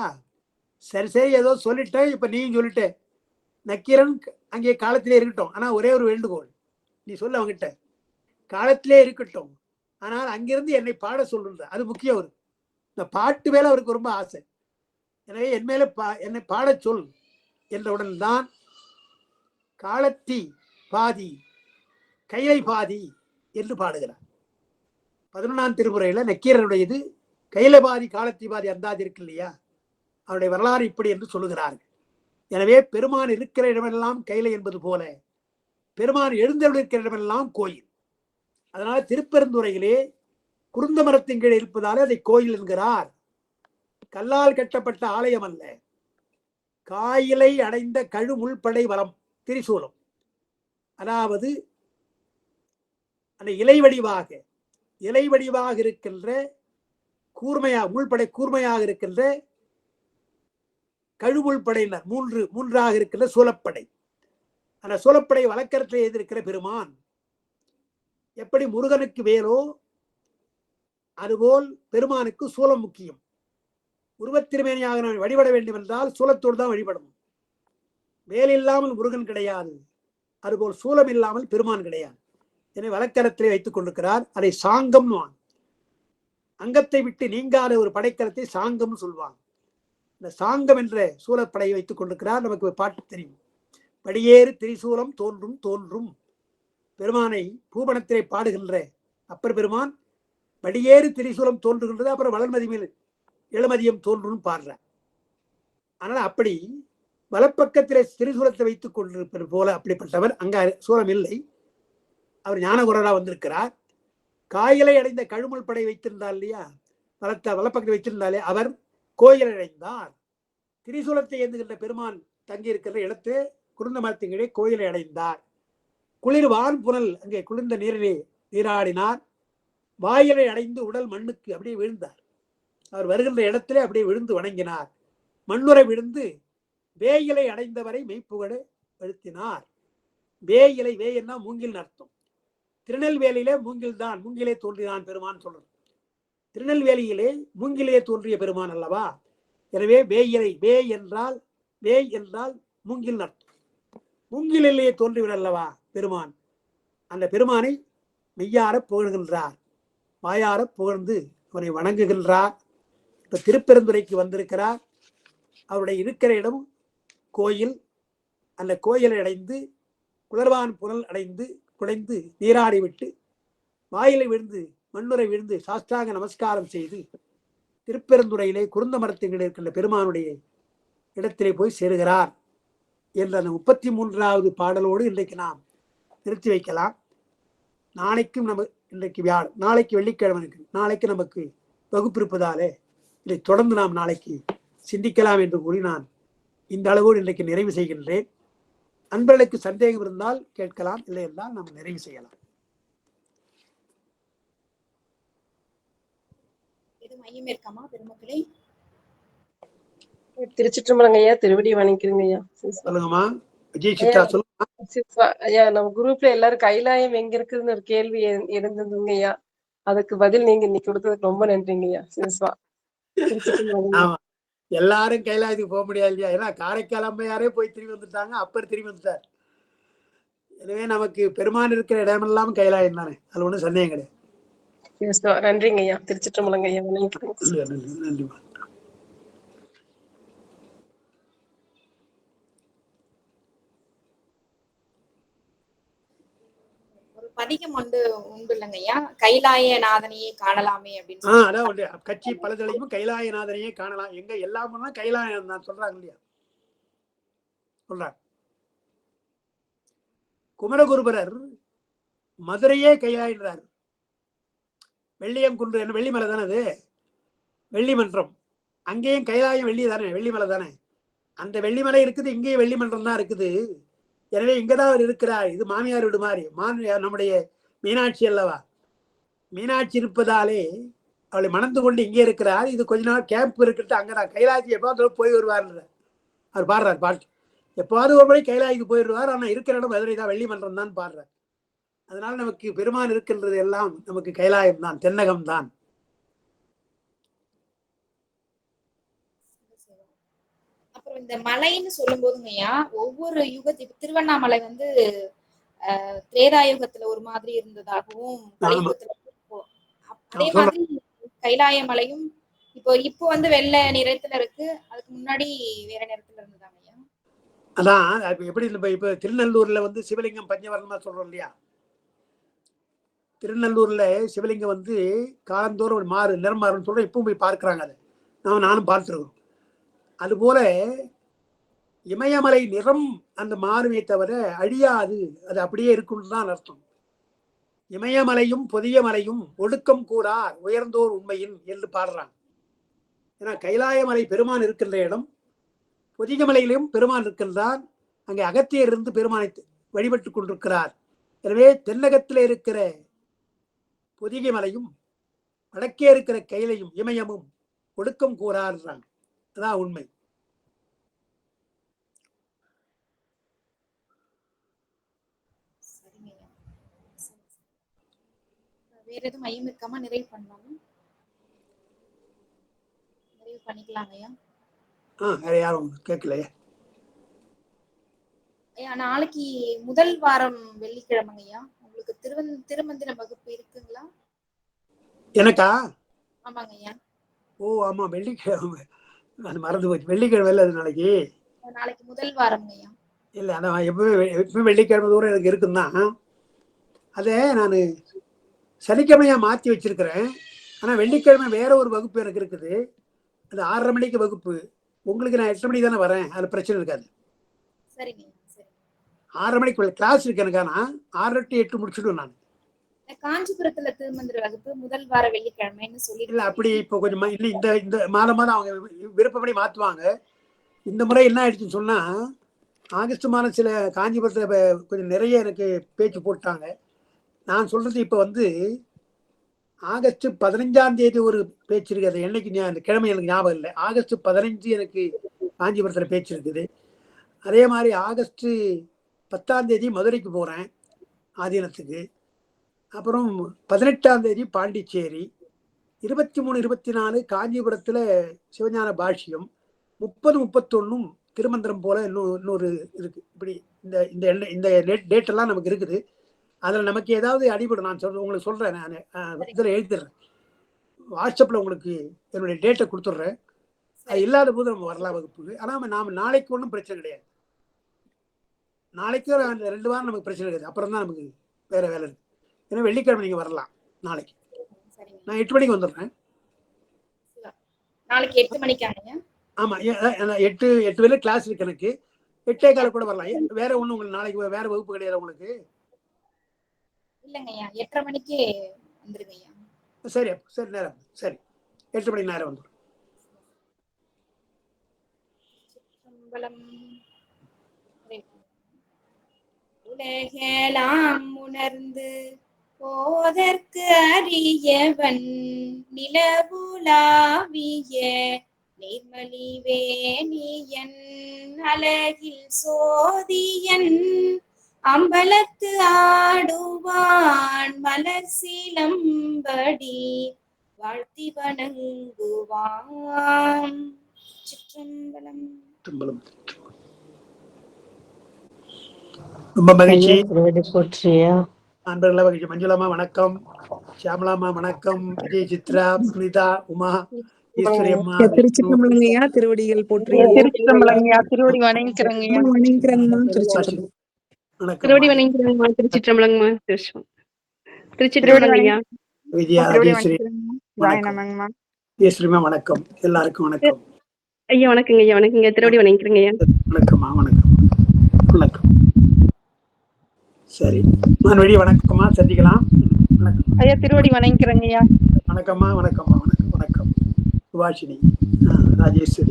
சரி சரி ஏதோ சொல்லிட்டேன், இப்ப நீயும் சொல்லிட்டேன், நக்கீரன் அங்கே காலத்திலே இருக்கட்டும், ஆனா ஒரே ஒரு வேண்டுகோள், நீ சொல்ல அவங்கிட்ட, காலத்திலே இருக்கட்டும், ஆனால் அங்கிருந்து என்னை பாட சொல்லுன்ற, அது முக்கியம். அவருக்கு இந்த பாட்டு மேல அவருக்கு ரொம்ப ஆசை. எனவே என் மேல என்னை பாட சொல் என்றவுடன் தான் காலத்தி பாதி கைலை பாதி என்று பாடுகிறார். 11ஆம் திருமுறையில நக்கீரருடையது கைலபாதி காலத்திபாதி அந்தாதி இருக்கு இல்லையா, அவருடைய வரலாறு இப்படி என்று சொல்லுகிறார்கள். எனவே பெருமான் இருக்கிற இடமெல்லாம் கைலை என்பது போல பெருமான் எழுந்தருள் இருக்கிற இடமெல்லாம் கோயில். அதனால திருப்பெருந்துறையிலே குருந்த மரத்தின் கீழ் இருப்பதாலே அதை கோயில் என்கிறார். கல்லால் கட்டப்பட்ட ஆலயம் அல்ல. காயிலை அடைந்த கழுமுள்படை வரம் திரிசூலம், அதாவது அந்த இலை வடிவாக இருக்கின்ற கூர்மையாக முள்படை கூர்மையாக இருக்கின்ற கழுமுள்படையினர் மூன்றாக இருக்கின்ற சூலப்படை. அந்த சூலப்படை வழக்கரத்தில் எழுதியிருக்கிற பெருமான் எப்படி முருகனுக்கு வேலோ அதுபோல் பெருமானுக்கு சூலம் முக்கியம். உருவத்திருமேனியாக நான் வழிபட வேண்டும் என்றால் சூலத்தோடு தான் வழிபடணும். வேல் இல்லாமல் முருகன் கிடையாது, அதுபோல் சூலம் இல்லாமல் பெருமான் கிடையாது. எனவே வழக்கரத்திலே வைத்துக் கொண்டிருக்கிறார். அதை சாங்கம், அங்கத்தை விட்டு நீங்காத ஒரு படைக்கலத்தை சாங்கம் சொல்வாங்க. இந்த சாங்கம் என்ற சூலப்படையை வைத்துக் கொண்டிருக்கிறார். நமக்கு பாட்டு தெரியும், படியேறு திரிசூலம் தோன்றும் தோன்றும். பெருமானை பூபணத்திலே பாடுகின்ற அப்பர் பெருமான் படியேறு திரிசூலம் தோன்றுகின்றது, அப்புறம் வளர்மதி மேல் இளமதியம் தோன்றும் பாடுறார். ஆனால் அப்படி வலப்பக்கத்திலே திரிசூலத்தை வைத்துக் கொண்டிருப்பது போல அப்படிப்பட்டவர் அங்க சூலம் இல்லை. அவர் ஞானகுரரா வந்திருக்கிறார். காயலை அடைந்த கழுமல் படை வைத்திருந்தார் இல்லையா, வலப்பக்கத்தை வைத்திருந்தாலே அவர் கோயிலை அடைந்தார். திரிசூலத்தை ஏந்துகின்ற பெருமான் தங்கி இருக்கிற இடத்தை குருந்த மரத்தின் கோயிலை அடைந்தார். குளிர் வான் புனல் அங்கே குளிர்ந்த நீரிலே நீராடினார். வாயிலை அடைந்து உடல் மண்ணுக்கு அப்படியே விழுந்தார். அவர் வருகின்ற இடத்திலே அப்படியே விழுந்து வணங்கினார். மண்ணுரை விழுந்து வேயிலை அடைந்தவரை மெய்ப்புகழ அழுத்தினார். வேயிலை வேயன்னா மூங்கில் அர்த்தம். திருநெல்வேலியிலே மூங்கில் தான், மூங்கிலே தோன்றினான் பெருமான் சொல்றது. திருநெல்வேலியிலே மூங்கிலே தோன்றிய பெருமான் அல்லவா. எனவே வேயிலை வேய் என்றால் மூங்கில் அர்த்தம். மூங்கிலே தோன்றிவிட அல்லவா பெருமான். அந்த பெருமானை மெய்யார புகழ்கின்றார், வாயார புகழ்ந்து அவரை வணங்குகின்றார். இப்ப திருப்பெருந்துறைக்கு வந்திருக்கிறார். அவருடைய இருக்கிற இடம் கோயில். அந்த கோயிலை அடைந்து குளர்வான் புனல் அடைந்து குடைந்து நீராடி விட்டு வாயிலை விழுந்து மண்ணுரை விழுந்து சாஸ்தாங்க நமஸ்காரம் செய்து திருப்பெருந்துறையிலே குருந்த மரத்தின் இருக்கின்ற பெருமானுடைய இடத்திலே போய் சேருகிறார் என்ற அந்த 33வது பாடலோடு இன்றைக்கு நாம் நிறுத்தி வைக்கலாம். நாளைக்கும் நம்ம இன்றைக்கு வியாழன், நாளைக்கு வெள்ளிக்கிழமை இருக்கு, நாளைக்கு நமக்கு வகுப்பு இருப்பதாலே இதை தொடர்ந்து நாம் நாளைக்கு சிந்திக்கலாம் என்று கூறி நான் இந்த அளவோடு இன்றைக்கு நிறைவு செய்கின்றேன். அன்பர்களுக்கு சந்தேகம் இருந்தால் கேட்கலாம், இல்லை என்றால் நாம் நிறைவு செய்யலாம். திருச்சிற்றம்பலம் ஐயா, திருவடி வணங்கிக்கிறேங்க ஐயா. சொல்லுங்கம்மா விஜய் சித்ரா, சொல்லுங்க ஐயா. நம்ம குரூப்ல எல்லாரும் கைலாயம் எங்க இருக்குதுன்னு ஒரு கேள்வி இருந்ததுங்க ஐயா, அதுக்கு பதில் நீங்க இன்னைக்கு கொடுத்ததுக்கு ரொம்ப நன்றிங்க ஐயா. சிவா ஆமா, எல்லாரும் கைலாயத்துக்கு போக முடியாது இல்லையா, ஏன்னா காரைக்கால் அம்மையாரே போய் திரும்பி வந்துட்டாங்க, அப்பர் திரும்பி வந்துட்டார். எனவே நமக்கு பெருமான் இருக்கிற இடமெல்லாம் கைலாயம் தானே, அது ஒண்ணும் சந்தேகம் கிடையாது. நன்றிங்க ஐயா. திருச்சிற்றம்பலம் ஐயா, நன்றி. பதிகம் உண்டு இல்லைங்கய்யா, கைலாயநாதனையே காணலாமே அப்படின்னு. அதான் கட்சி பலதலையும் கைலாயநாதனையே காணலாம். எங்க எல்லாமே கைலாயம் தான் சொல்றாங்க இல்லையா, சொல்றாங்க. குமரகுருபரர் மதுரையே கைலாயின்றார். வெள்ளியம் குன்று என்ன வெள்ளிமலை தானே, அது வெள்ளிமன்றம். அங்கேயும் கைலாயம் வெள்ளி தானே, வெள்ளிமலை தானே. அந்த வெள்ளிமலை இருக்குது, இங்கேயும் வெள்ளிமன்றம் தான் இருக்குது. எனவே இங்கதான் அவர் இருக்கிறார். இது மாமியார் வீடு மாதிரி. நம்முடைய மீனாட்சி அல்லவா, மீனாட்சி இருப்பதாலே அவளை மணந்து கொண்டு இங்கே இருக்கிறார். இது கொஞ்ச நாள் கேம்ப் இருக்கிறது, அங்கதான் கைலாயத்துக்கு எப்போது போய் வருவார் அவர் பாடுறார் பாட்டு. எப்போது ஒரு முறை கைலாயத்துக்கு போயிடுவார். ஆனா இருக்கிற இடம் மதுரை தான், வெள்ளிமன்றம் தான் பாடுறார். அதனால நமக்கு பெருமான் இருக்கின்றது எல்லாம் நமக்கு கைலாயம் தான், தென்னகம் தான். அப்புறம் இந்த மலைன்னு சொல்லும் போதுங்கய்யா, ஒவ்வொரு யுகத்துக்கு திருவண்ணாமலை திரேதாயுகத்துல ஒரு மாதிரி இருந்ததாகவும், அதே மாதிரி கைலாய மலையும் இப்போ வெள்ளை நிறத்துல இருக்கு, அதுக்கு முன்னாடி வேற நிறத்துல இருந்ததாங்க ஐயா. அதான் எப்படி இப்ப திருநெல்லூர்ல சிவலிங்கம் பஞ்சவர்ணமா சொல்றோம் இல்லையா, திருநெல்லூர்ல சிவலிங்கம் வந்து காலந்தோறும் ஒரு நிறம் மாறுன்னு சொல்ற இப்பவும் போய் பார்க்கிறாங்க. அதை நானும் பார்த்துருக்கோம். அதுபோல இமயமலை நிறம் அந்த மாறுமே தவிர அழியாது, அது அப்படியே இருக்கும்னு தான் அர்த்தம். இமயமலையும் பொதிய மலையும் ஒடுக்கம் கூறார் உயர்ந்தோர் உண்மையின் என்று பாடுறாங்க. ஏன்னா கைலாயமலை பெருமான் இருக்கின்ற இடம், பொதிக மலையிலும் பெருமான் இருக்கின்றார். அங்கே அகத்தியர் இருந்து பெருமானை வழிபட்டு கொண்டிருக்கிறார். எனவே தென்னகத்தில் இருக்கிற பொதிகை மலையும் வடக்கே இருக்கிற கைலையும் இமயமும் ஒடுக்கம் கூறார்றாங்க. அதான் உண்மை. வேற எதுவும் மையம் இருக்காம நிறைவு பண்ணலாமா? நிறைவு பண்ணிக்கலாங்க ஐயா. வேற யாரும் கேட்கலையே. ஐயா நாளைக்கு முதல் வாரம் வெள்ளிக்கிழமைங்க ஐயா, உங்களுக்கு திருமந்திர வகுப்பு இருக்குங்களா? எனக்கா? ஆமாங்க ஐயா. ஓ ஆமா, வெள்ளிக்கிழமை, அது மறந்து போச்சு. வெள்ளிக்கிழமை இல்லை அது நாளைக்கு. நாளைக்கு முதல் வாரம் ஐயா. இல்லை, அதான் எப்பவுமே வெள்ளிக்கிழமை தூரம் எனக்கு இருக்குந்தான். அதை நான் சனிக்கிழமையா மாற்றி வச்சிருக்கிறேன். ஆனால் வெள்ளிக்கிழமை வேற ஒரு வகுப்பு எனக்கு இருக்குது. அது 6:30 மணிக்கு வகுப்பு. உங்களுக்கு நான் 8 மணிக்கு தானே வரேன், அது பிரச்சனை இருக்காது. சரிங்க. 6:30 மணிக்கு கிளாஸ் இருக்கு எனக்கு. ஆனால் 6 to 8 முடிச்சுடுவேன் நான். காஞ்சிபுரத்துல திருமந்திர வகுப்பு முதல் வார வெள்ளிக்கிழமைன்னு சொல்லி இல்லை அப்படி இப்போ கொஞ்சம் இல்லை, இந்த மாதம் அவங்க விருப்பப்படி மாற்றுவாங்க. இந்த முறை என்ன ஆயிடுச்சுன்னு சொன்னால், ஆகஸ்ட் மாதம் சில காஞ்சிபுரத்தில் கொஞ்சம் நிறைய எனக்கு பேச்சு போட்டாங்க. நான் சொல்றது இப்போ வந்து ஆகஸ்ட் 15ஆம் தேதி ஒரு பேச்சு இருக்குது. அது என்னைக்கு அந்த கிழமை எனக்கு ஞாபகம் இல்லை. ஆகஸ்ட் 15 எனக்கு காஞ்சிபுரத்தில் பேச்சு இருக்குது. அதே மாதிரி ஆகஸ்ட் 10ஆம் தேதி மதுரைக்கு போகிறேன் ஆதீனத்துக்கு. அப்புறம் 18ஆம் தேதி பாண்டிச்சேரி, 23, 24 காஞ்சிபுரத்தில் சிவஞான பாஷ்யம், 30, 31 திருமந்திரம் போல இன்னொரு இருக்கு. இப்படி இந்த டேட்டெல்லாம் நமக்கு இருக்குது. அதில் நமக்கு ஏதாவது அடிபடும். நான் உங்களுக்கு சொல்கிறேன். நான் இதில் எழுதிடுறேன், வாட்ஸ்அப்பில் உங்களுக்கு என்னுடைய டேட்டை கொடுத்துட்றேன். அது இல்லாத போது நம்ம வரலாம் வகுப்புக்கு. ஆனால் நாம் நாளைக்கு ஒன்றும் பிரச்சனை கிடையாது. நாளைக்கு 2 வாரம் நமக்கு பிரச்சனை கிடையாது. அப்புறம் தான் நமக்கு வேறு வேலை இருக்குது. ஏன்னா வெள்ளிக்கிழமை நீங்கள் வரலாம். நாளைக்கு நான் 8 மணிக்கு வந்துடுறேன். நாளைக்கு 8 மணிக்காங்க? ஆமாம், 8 வேலை கிளாஸ் இருக்கு எனக்கு. 8:15 கூட வரலாம். வேற ஒன்றும் உங்களுக்கு நாளைக்கு வேற வகுப்பு கிடையாது உங்களுக்கு? இல்லைங்க ஐயா, 8:30 மணிக்கு வந்துருங்க ஐயா. சரி, சரி, நேரம் சரி, 8 மணிக்கு நேரம் வந்துடும். உலகெல்லாம் உணர்ந்து போதற்கு அறியவன் நிலவுலாவிய நீர்மலி வேணியன் அழகில் சோதியன் அம்பலத்து ஆடுவான் மலர் சிலம்படி வாழ்த்தி வணங்குவான். சிற்றம்பலம். ரொம்ப மகிழ்ச்சி. போற்றியா நண்பர்கள மகிழ்ச்சி. மஞ்சுளாமா வணக்கம், சியாமலாமா வணக்கம், விஜய், சித்ரா, சுனிதா, உமா, ஈஸ்வரி அம்மா, திருச்சிற்றம்பலங்கய்யா, திருவடிகள் போற்றி. திருச்சிற்றம்பலங்கய்யா, திருவடி வணங்கிக்கிறங்கய்யா. திருவடி வணங்கிக்கிறங்கம்மா. திருச்சிற்றம்பலங்கம்மா. திருச்சிற்றம்பலங்கய்யா. விஜயா, ராஜேஸ்வரி ஈஸ்வரிமா வணக்கம். எல்லாருக்கும் வணக்கம் ஐயா. வணக்கங்க ஐயா. வணக்கங்க. திருவடி வணங்கிக்கிறங்கய்யா. வணக்கம்மா. வணக்கம். வணக்கம். சரி, நான் வெளியே வணக்கம்மா, சந்திக்கலாம். வணக்கம் ஐயா. திருவடி வணங்கிக்கிறங்கய்யா. வணக்கம்மா. வணக்கம்மா. வணக்கம். வணக்கம். சுபாஷினி, ராஜேஸ்வரி.